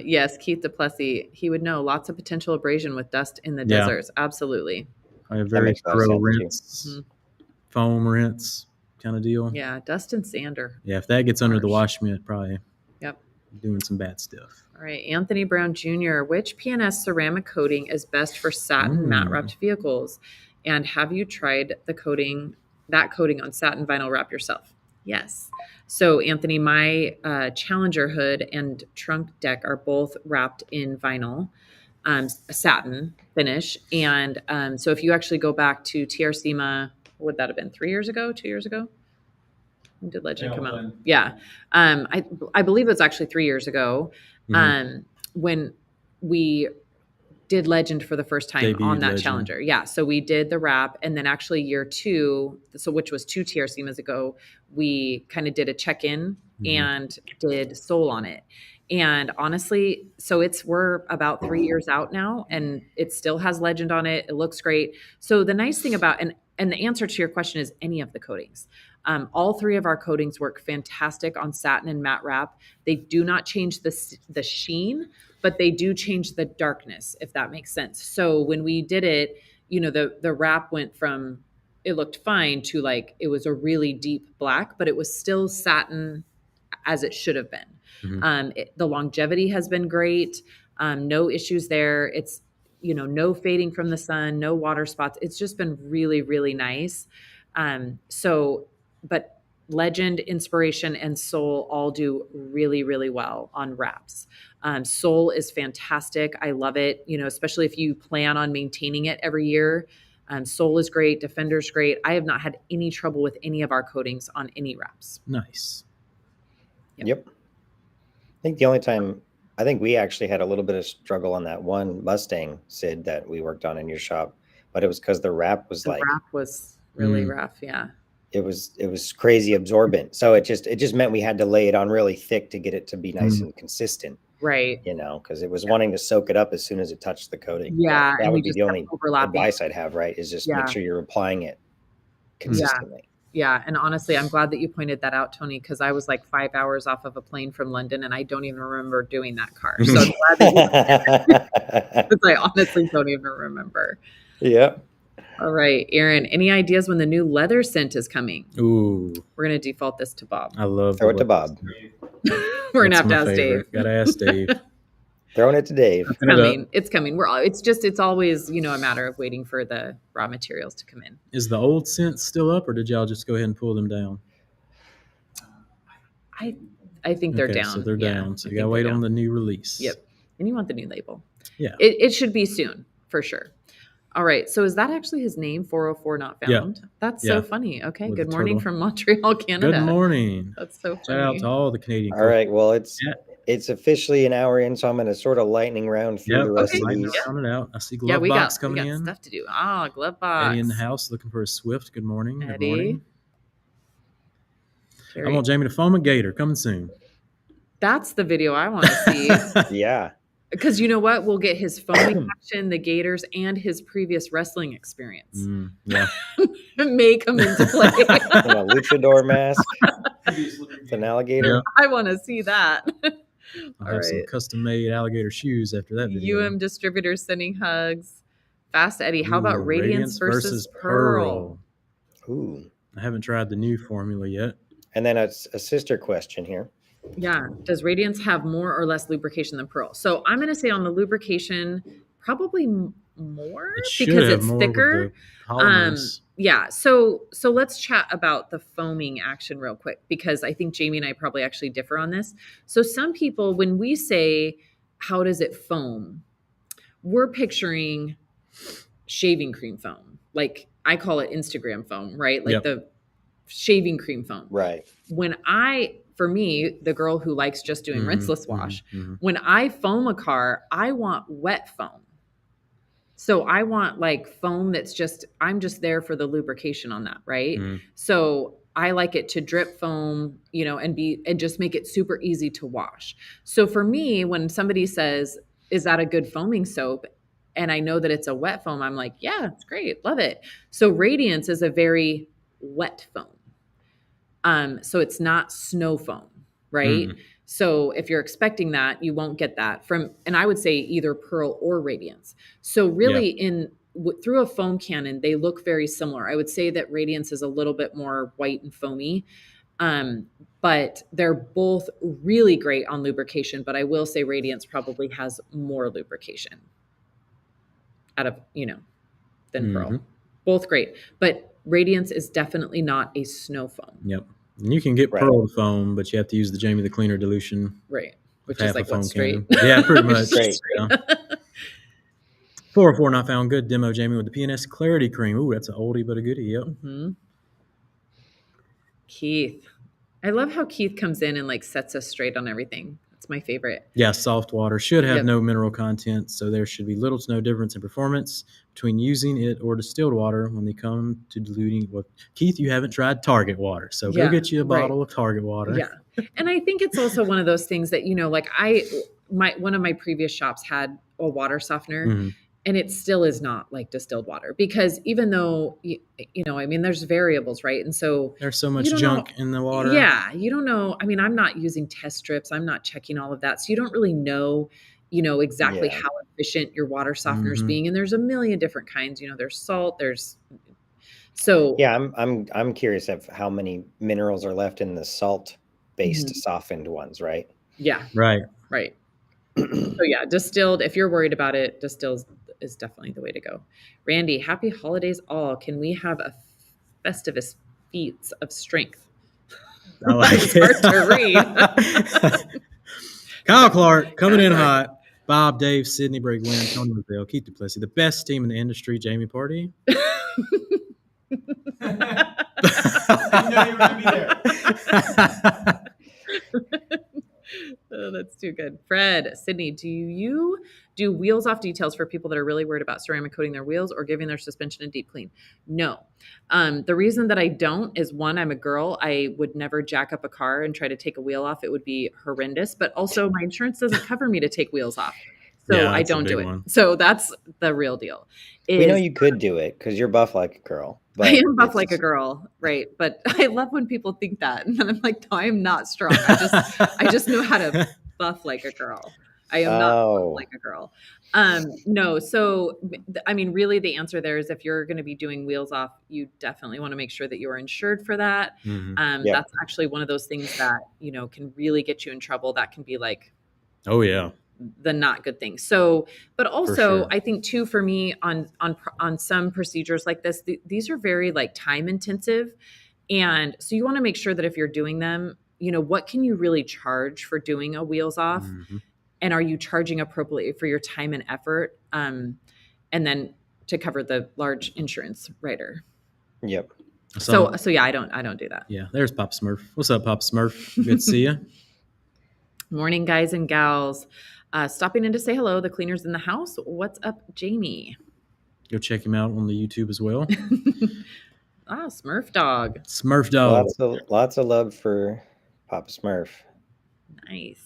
[SPEAKER 1] Yes, Keith Duplessis. He would know lots of potential abrasion with dust in the deserts. Absolutely.
[SPEAKER 3] I have very thorough rinse, foam rinse kind of deal.
[SPEAKER 1] Yeah, dust and sander.
[SPEAKER 3] Yeah, if that gets under the wash mitt, probably doing some bad stuff.
[SPEAKER 1] All right, Anthony Brown Jr., which P&S ceramic coating is best for satin matte wrapped vehicles? And have you tried that coating on satin vinyl wrap yourself? Yes. So, Anthony, my Challenger hood and trunk deck are both wrapped in vinyl, satin finish. And so if you actually go back to TR SEMA, what would that have been, 3 years ago, 2 years ago? When did Legend come out? Yeah. I believe it was actually 3 years ago when we did Legend for the first time on that Legend. Challenger. Yeah. So we did the wrap, and then actually year 2, so which was 2 TR SEMAs ago, we kind of did a check-in and did sole on it. And honestly, so we're about 3 years out now, and it still has Legend on it. It looks great. So the nice thing about, and the answer to your question is any of the coatings. All 3 of our coatings work fantastic on satin and matte wrap. They do not change the sheen, but they do change the darkness, if that makes sense. So when we did it, the wrap went from it looked fine to like, it was a really deep black, but it was still satin as it should have been. The longevity has been great. No issues there. It's, no fading from the sun, no water spots. It's just been really, really nice. But Legend, Inspiration, and Soul all do really, really well on wraps. Soul is fantastic. I love it, especially if you plan on maintaining it every year. Soul is great. Defender's great. I have not had any trouble with any of our coatings on any wraps.
[SPEAKER 3] Nice.
[SPEAKER 2] Yep. I think the only time, I think we actually had a little bit of struggle on that one Mustang, Sid, that we worked on in your shop, but it was because the wrap was
[SPEAKER 1] The wrap was really rough. Yeah.
[SPEAKER 2] It was crazy absorbent. So it just meant we had to lay it on really thick to get it to be nice and consistent.
[SPEAKER 1] Right.
[SPEAKER 2] Because it was wanting to soak it up as soon as it touched the coating.
[SPEAKER 1] Yeah.
[SPEAKER 2] That would be the only advice I'd have, right? Is just make sure you're applying it consistently.
[SPEAKER 1] Yeah. And honestly, I'm glad that you pointed that out, Tony, because I was like 5 hours off of a plane from London and I don't even remember doing that car. So I'm glad that because I honestly don't even remember.
[SPEAKER 2] Yep.
[SPEAKER 1] All right, Aaron, any ideas when the new leather scent is coming?
[SPEAKER 3] Ooh.
[SPEAKER 1] We're going to default this to Bob.
[SPEAKER 3] I love
[SPEAKER 2] Throw it to Bob.
[SPEAKER 1] We're going to have to ask Dave.
[SPEAKER 3] Got to ask Dave.
[SPEAKER 2] Throwing it to Dave.
[SPEAKER 1] It's coming. It's always, a matter of waiting for the raw materials to come in.
[SPEAKER 3] Is the old scents still up or did y'all just go ahead and pull them down?
[SPEAKER 1] I think they're down.
[SPEAKER 3] So they're down. So you got to wait on the new release.
[SPEAKER 1] Yep. And you want the new label.
[SPEAKER 3] Yeah.
[SPEAKER 1] It should be soon, for sure. All right. So is that actually his name? 404 Not Found? Yeah. That's so funny. Okay.
[SPEAKER 3] With
[SPEAKER 1] good morning from Montreal, Canada.
[SPEAKER 3] Good morning.
[SPEAKER 1] That's so funny.
[SPEAKER 3] Shout out to all the Canadian.
[SPEAKER 2] All right. Well, it's officially an hour in, so I'm going to sort of lightning round through the rest of these.
[SPEAKER 3] It out. I see glove box coming in.
[SPEAKER 1] We got stuff to do. Glove box.
[SPEAKER 3] Eddie in the house looking for a Swift. Good morning.
[SPEAKER 1] Eddie.
[SPEAKER 3] Good morning. I want Jamie to foam a gator. Coming soon.
[SPEAKER 1] That's the video I want to see.
[SPEAKER 2] Yeah.
[SPEAKER 1] Because you know what? We'll get his foaming action, the gators, and his previous wrestling experience.
[SPEAKER 3] Yeah.
[SPEAKER 1] May come into play.
[SPEAKER 2] A luchador mask. It's an alligator.
[SPEAKER 1] Yeah. I want to see that.
[SPEAKER 3] I'll have some custom-made alligator shoes after that video.
[SPEAKER 1] Distributors sending hugs. Fast Eddie. How about Radiance versus Pearl?
[SPEAKER 2] Ooh.
[SPEAKER 3] I haven't tried the new formula yet.
[SPEAKER 2] And then a sister question here.
[SPEAKER 1] Yeah. Does Radiance have more or less lubrication than Pearl? So I'm going to say on the lubrication, probably more because it's thicker. Yeah. So let's chat about the foaming action real quick, because I think Jamie and I probably actually differ on this. So some people, when we say, how does it foam? We're picturing shaving cream foam. Like I call it Instagram foam, right? Like the shaving cream foam.
[SPEAKER 2] Right.
[SPEAKER 1] For me, the girl who likes just doing rinseless wash, when I foam a car, I want wet foam. So I want like foam that's I'm just there for the lubrication on that, right? So I like it to drip foam, and just make it super easy to wash. So for me, when somebody says, is that a good foaming soap? And I know that it's a wet foam, I'm like, yeah, it's great. Love it. So Radiance is a very wet foam. So it's not snow foam, right? So if you're expecting that, you won't get that and I would say either Pearl or Radiance. So really through a foam cannon, they look very similar. I would say that Radiance is a little bit more white and foamy, but they're both really great on lubrication. But I will say Radiance probably has more lubrication out of, than Pearl. Both great, but Radiance is definitely not a snow foam.
[SPEAKER 3] Yep. And you can get Pearl foam, but you have to use the Jamie the Cleaner dilution.
[SPEAKER 1] Right. Which is like what, straight?
[SPEAKER 3] Yeah, pretty much. Straight. 404 Not Found. Good demo, Jamie, with the P&S Clarity Cream. Ooh, that's an oldie but a goodie. Yep.
[SPEAKER 1] Keith. I love how Keith comes in and like sets us straight on everything. It's my favorite.
[SPEAKER 3] Yeah, soft water should have no mineral content, so there should be little to no difference in performance between using it or distilled water when they come to diluting. Well, Keith, you haven't tried Target water, so go get you a bottle of Target water.
[SPEAKER 1] Yeah, and I think it's also one of those things that like one of my previous shops had a water softener. And it still is not like distilled water, because even though, there's variables, right? And so
[SPEAKER 3] there's so much junk in the water.
[SPEAKER 1] Yeah. You don't know. I mean, I'm not using test strips. I'm not checking all of that. So you don't really know, exactly how efficient your water softener is being. And there's a million different kinds, there's salt, So
[SPEAKER 2] Yeah, I'm curious of how many minerals are left in the salt-based softened ones, right?
[SPEAKER 1] yeah,
[SPEAKER 3] Right.
[SPEAKER 1] right. So yeah, distilled, if you're worried about it, distilled is definitely the way to go. Randy, happy holidays all. Can we have a Festivus feats of strength?
[SPEAKER 3] I like
[SPEAKER 1] It's hard to read.
[SPEAKER 3] Kyle Clark coming in hot. Bob, Dave, Sydney, Brig, Lynn, Tony Mazzell, Keith Duplessis, the best team in the industry. Jamie Party.
[SPEAKER 4] You know you were gonna be there.
[SPEAKER 1] Oh, that's too good. Fred, Sydney, do you do wheels off details for people that are really worried about ceramic coating their wheels or giving their suspension a deep clean? No. The reason that I don't is, one, I'm a girl. I would never jack up a car and try to take a wheel off. It would be horrendous. But also, my insurance doesn't cover me to take wheels off. So
[SPEAKER 3] Yeah,
[SPEAKER 1] I
[SPEAKER 3] that's a
[SPEAKER 1] don't do
[SPEAKER 3] big
[SPEAKER 1] it.
[SPEAKER 3] one.
[SPEAKER 1] So that's the real deal.
[SPEAKER 2] We know you could do it because you're buff like a girl. But
[SPEAKER 1] I am buff
[SPEAKER 2] it's-
[SPEAKER 1] like a girl, right? But I love when people think that, and then I'm like, no, I am not strong. I just know how to buff like a girl. I am not buff like a girl. No, so I mean, really, the answer there is if you're going to be doing wheels off, you definitely want to make sure that you are insured for that.
[SPEAKER 3] Mhm.
[SPEAKER 2] Yep.
[SPEAKER 1] That's actually one of those things that can really get you in trouble. That can be like,
[SPEAKER 3] Oh yeah.
[SPEAKER 1] the not good thing. So, but also
[SPEAKER 3] sure.
[SPEAKER 1] I think too, for me on some procedures like this, these are very like time intensive. And so you want to make sure that if you're doing them, what can you really charge for doing a wheels off?
[SPEAKER 3] Mhm.
[SPEAKER 1] And are you charging appropriately for your time and effort? And then to cover the large insurance writer.
[SPEAKER 2] Yep.
[SPEAKER 1] So yeah, I don't do that.
[SPEAKER 3] Yeah, there's Pop Smurf. What's up, Pop Smurf? Good to see you.
[SPEAKER 1] Morning, guys and gals. Stopping in to say hello. The cleaner's in the house. What's up, Jamie?
[SPEAKER 3] Go check him out on the YouTube as well.
[SPEAKER 1] Smurf dog.
[SPEAKER 3] Smurf dog.
[SPEAKER 2] Lots of love for Papa Smurf.
[SPEAKER 1] Nice.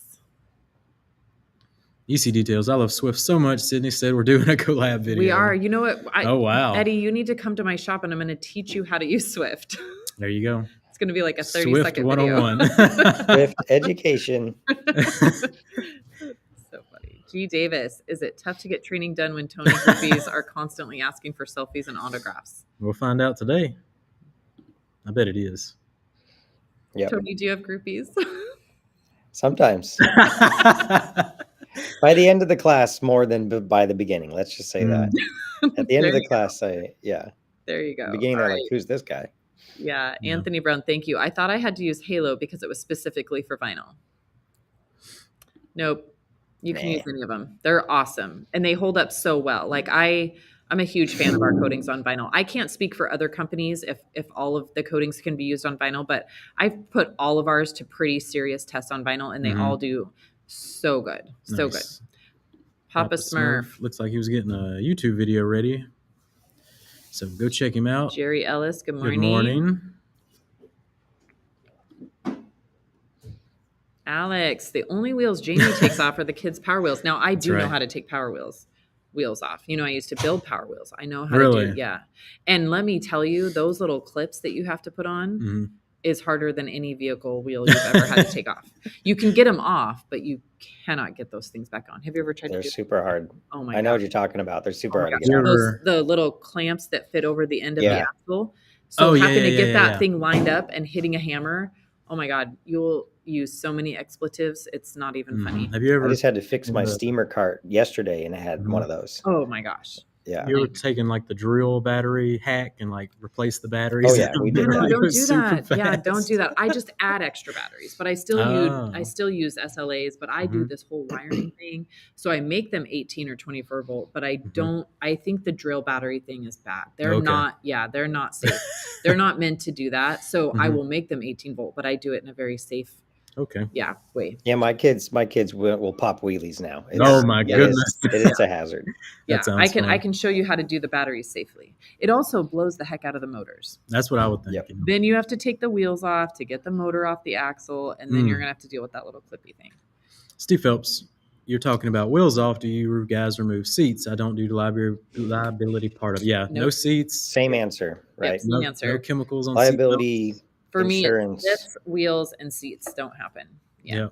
[SPEAKER 3] EC details. I love Swift so much. Sydney said we're doing a collab video.
[SPEAKER 1] We are. You know what?
[SPEAKER 3] Oh wow,
[SPEAKER 1] Eddie, you need to come to my shop and I'm going to teach you how to use Swift.
[SPEAKER 3] There you go.
[SPEAKER 1] It's going to be like a 30
[SPEAKER 3] Swift
[SPEAKER 1] second
[SPEAKER 3] 101.
[SPEAKER 1] video.
[SPEAKER 2] Swift education.
[SPEAKER 1] So funny. G. Davis, is it tough to get training done when Tony groupies are constantly asking for selfies and autographs?
[SPEAKER 3] We'll find out today. I bet it is.
[SPEAKER 2] Yep.
[SPEAKER 1] Tony, do you have groupies?
[SPEAKER 2] Sometimes. By the end of the class, more than by the beginning. Let's just say that. At the end of the class,
[SPEAKER 1] There you go.
[SPEAKER 2] Beginning, they're
[SPEAKER 1] All
[SPEAKER 2] like,
[SPEAKER 1] right.
[SPEAKER 2] "Who's this guy?"
[SPEAKER 1] Yeah, Anthony Brown, thank you. I thought I had to use Halo because it was specifically for vinyl. Nope. You can use any of them. They're awesome. And they hold up so well. Like I'm a huge fan of our coatings on vinyl. I can't speak for other companies if all of the coatings can be used on vinyl, but I've put all of ours to pretty serious tests on vinyl and they all do so good. So good. Papa Smurf.
[SPEAKER 3] Looks like he was getting a YouTube video ready. So go check him out.
[SPEAKER 1] Jerry Ellis, good morning.
[SPEAKER 3] Good morning.
[SPEAKER 1] Alex, the only wheels Jamie takes off are the kids' Power Wheels. Now, I do know how to take Power Wheels off. I used to build Power Wheels. I know how to do it. Yeah. And let me tell you, those little clips that you have to put on is harder than any vehicle wheel you've ever had to take off. You can get them off, but you cannot get those things back on. Have you ever tried to do
[SPEAKER 2] They're super hard.
[SPEAKER 1] Oh my God.
[SPEAKER 2] I know what you're talking about. They're super hard to get
[SPEAKER 3] God.
[SPEAKER 2] off.
[SPEAKER 1] The little clamps that fit over the end of the
[SPEAKER 2] Yeah.
[SPEAKER 1] axle. So having to get that
[SPEAKER 3] yeah.
[SPEAKER 1] thing lined up and hitting a hammer, oh my God, you'll use so many expletives. It's not even funny.
[SPEAKER 3] Have you ever?
[SPEAKER 2] I just had to fix my steamer cart yesterday, and it had one of those.
[SPEAKER 1] Oh my gosh.
[SPEAKER 2] Yeah.
[SPEAKER 3] You ever taken like the drill battery hack and like replace the batteries?
[SPEAKER 2] Oh yeah, we did
[SPEAKER 1] No,
[SPEAKER 2] that.
[SPEAKER 1] don't
[SPEAKER 3] It was
[SPEAKER 1] do
[SPEAKER 3] super
[SPEAKER 1] that. Yeah,
[SPEAKER 3] fast.
[SPEAKER 1] don't do that. I just add extra batteries, but I still use SLAs, but I do this whole wiring thing. So I make them 18 or 24 volt, but I don't, I think the drill battery thing is bad. They're they're not safe. They're not meant to do that. So I will make them 18 volt, but I do it in a very safe way.
[SPEAKER 2] Yeah, my kids will pop wheelies now.
[SPEAKER 3] Oh my goodness.
[SPEAKER 2] It is a hazard.
[SPEAKER 1] Yeah, I
[SPEAKER 3] fun.
[SPEAKER 1] can show you how to do the batteries safely. It also blows the heck out of the motors.
[SPEAKER 3] That's what I would think.
[SPEAKER 2] Yep.
[SPEAKER 1] Then you have to take the wheels off to get the motor off the axle, and then you're gonna have to deal with that little clippy thing.
[SPEAKER 3] Steve Phelps, you're talking about wheels off. Do you guys remove seats? I don't do the liability part of it. Yeah, no seats.
[SPEAKER 2] Same answer, right?
[SPEAKER 1] Same answer.
[SPEAKER 3] No chemicals on
[SPEAKER 2] Liability.
[SPEAKER 1] For
[SPEAKER 2] insurance.
[SPEAKER 1] me, lifts, wheels, and seats don't happen. Yeah.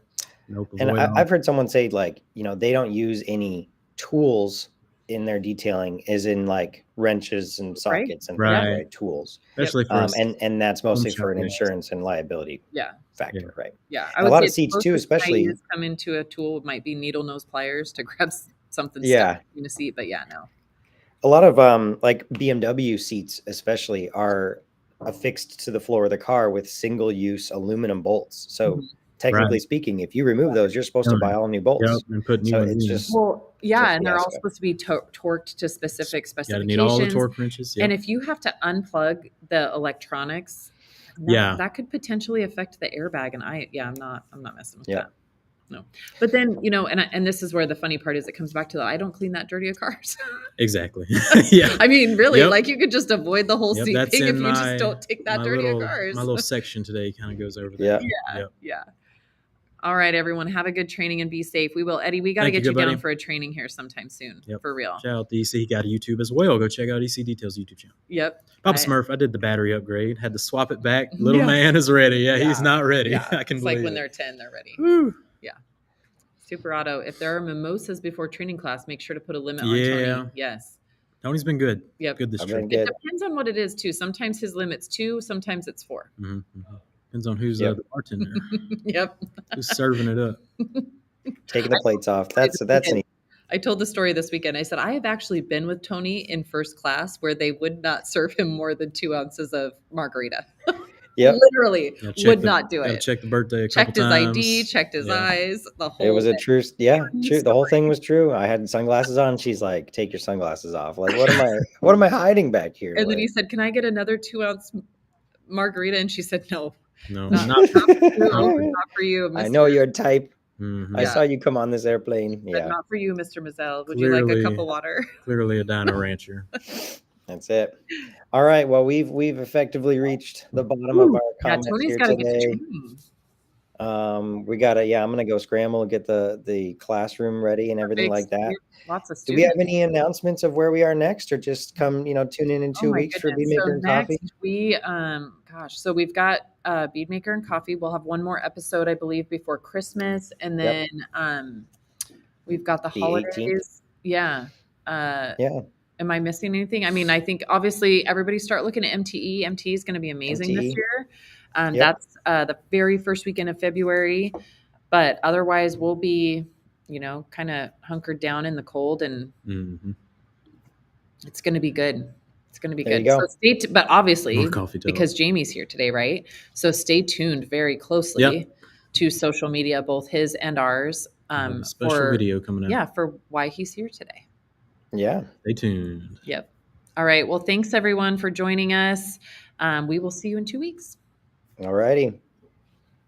[SPEAKER 3] Nope,
[SPEAKER 2] And I've heard someone say, like, they don't use any tools in their detailing is in like wrenches and sockets and things,
[SPEAKER 3] Right.
[SPEAKER 2] right? Tools.
[SPEAKER 3] Especially for us.
[SPEAKER 2] And that's mostly
[SPEAKER 3] shop
[SPEAKER 2] for an
[SPEAKER 3] guys.
[SPEAKER 2] insurance and liability
[SPEAKER 1] Yeah.
[SPEAKER 2] factor, right?
[SPEAKER 1] Yeah.
[SPEAKER 2] And a lot of seats too, especially
[SPEAKER 1] come into a tool might be needle nose pliers to grab something
[SPEAKER 2] Yeah.
[SPEAKER 1] stuck in a seat, but yeah, no.
[SPEAKER 2] a lot of like BMW seats especially are affixed to the floor of the car with single-use aluminum bolts. So technically speaking, if you remove those, you're supposed to buy all new bolts.
[SPEAKER 3] Yep, and put new
[SPEAKER 2] So
[SPEAKER 3] ones
[SPEAKER 2] it's
[SPEAKER 3] in.
[SPEAKER 2] just
[SPEAKER 1] Well, yeah, and they're all
[SPEAKER 2] fiasco.
[SPEAKER 1] supposed to be torqued to specific
[SPEAKER 3] Gotta
[SPEAKER 1] specifications.
[SPEAKER 3] need all the torque wrenches. Yep.
[SPEAKER 1] And if you have to unplug the electronics, that could potentially affect the airbag. And I'm not messing with that. No. But then, you know, and this is where the funny part is, it comes back to I don't clean that dirty of cars.
[SPEAKER 3] Exactly. Yeah.
[SPEAKER 1] I mean, really, like you could just avoid the whole seat
[SPEAKER 3] that's
[SPEAKER 1] thing if
[SPEAKER 3] in
[SPEAKER 1] you just don't take that dirty of cars.
[SPEAKER 3] My little section today kind of goes over there.
[SPEAKER 1] Yeah. All right, everyone. Have a good training and be safe. We will. Eddie, we got to get you down for a training here sometime soon. For real.
[SPEAKER 3] Shout out to EC. He got a YouTube as well. Go check out EC Details YouTube channel.
[SPEAKER 1] Yep.
[SPEAKER 3] Papa Smurf, I did the battery upgrade. Had to swap it back. Little man is ready. Yeah, he's not ready.
[SPEAKER 1] Yeah.
[SPEAKER 3] I can believe
[SPEAKER 1] like when
[SPEAKER 3] it.
[SPEAKER 1] they're 10, they're ready.
[SPEAKER 3] Woo.
[SPEAKER 1] Yeah. Super Auto. If there are mimosas before training class, make sure to put a limit on Tony. Yes.
[SPEAKER 3] Tony's been good.
[SPEAKER 1] Yep.
[SPEAKER 3] Good this trip.
[SPEAKER 1] It depends on what it is, too. Sometimes his limit's 2, sometimes it's 4.
[SPEAKER 3] Depends on who's the bartender. Who's serving it up.
[SPEAKER 2] Taking the plates off. That's neat.
[SPEAKER 1] I told the story this weekend. I said, I have actually been with Tony in first class where they would not serve him more than 2 ounces of margarita. Literally would not do it.
[SPEAKER 3] Check the birthday.
[SPEAKER 1] Checked his ID, checked his eyes. The whole
[SPEAKER 2] It was
[SPEAKER 1] thing.
[SPEAKER 2] a true. The whole thing was true. I had sunglasses on. She's like, "Take your sunglasses off." Like, what am I hiding back here?
[SPEAKER 1] And then he said, "Can I get another 2-ounce margarita?" And she said, "No,
[SPEAKER 3] not
[SPEAKER 1] for you. Mr.
[SPEAKER 2] I know your type.
[SPEAKER 3] Mm-hmm.
[SPEAKER 2] I saw you come on this airplane.
[SPEAKER 1] But not for you, Mr. Mazzell. Would you like a cup of water?"
[SPEAKER 3] Clearly a dino rancher.
[SPEAKER 2] That's it. All right. Well, we've effectively reached the bottom of our comments here today. We gotta. I'm gonna go scramble and get the classroom ready and everything like that.
[SPEAKER 1] Lots of students.
[SPEAKER 2] Do we have any announcements of where we are next, or just come, tune in 2 weeks for Bead Maker and Coffee?
[SPEAKER 1] We so we've got Bead Maker and Coffee. We'll have one more episode, I believe, before Christmas, and then we've got the holidays.
[SPEAKER 2] 18th.
[SPEAKER 1] Am I missing anything? I mean, I think obviously everybody start looking at MTE. MTE is going to be amazing this year. That's the very first weekend of February, but otherwise we'll be, kind of hunkered down in the cold, and it's going to be good. It's going to be good. So but obviously because Jamie's here today, right? So stay tuned very closely to social media, both his and ours.
[SPEAKER 3] Special video coming out.
[SPEAKER 1] Yeah, for why he's here today.
[SPEAKER 2] Yeah.
[SPEAKER 3] Stay tuned.
[SPEAKER 1] Yep. All right. Well, thanks everyone for joining us. We will see you in 2 weeks.
[SPEAKER 2] All righty.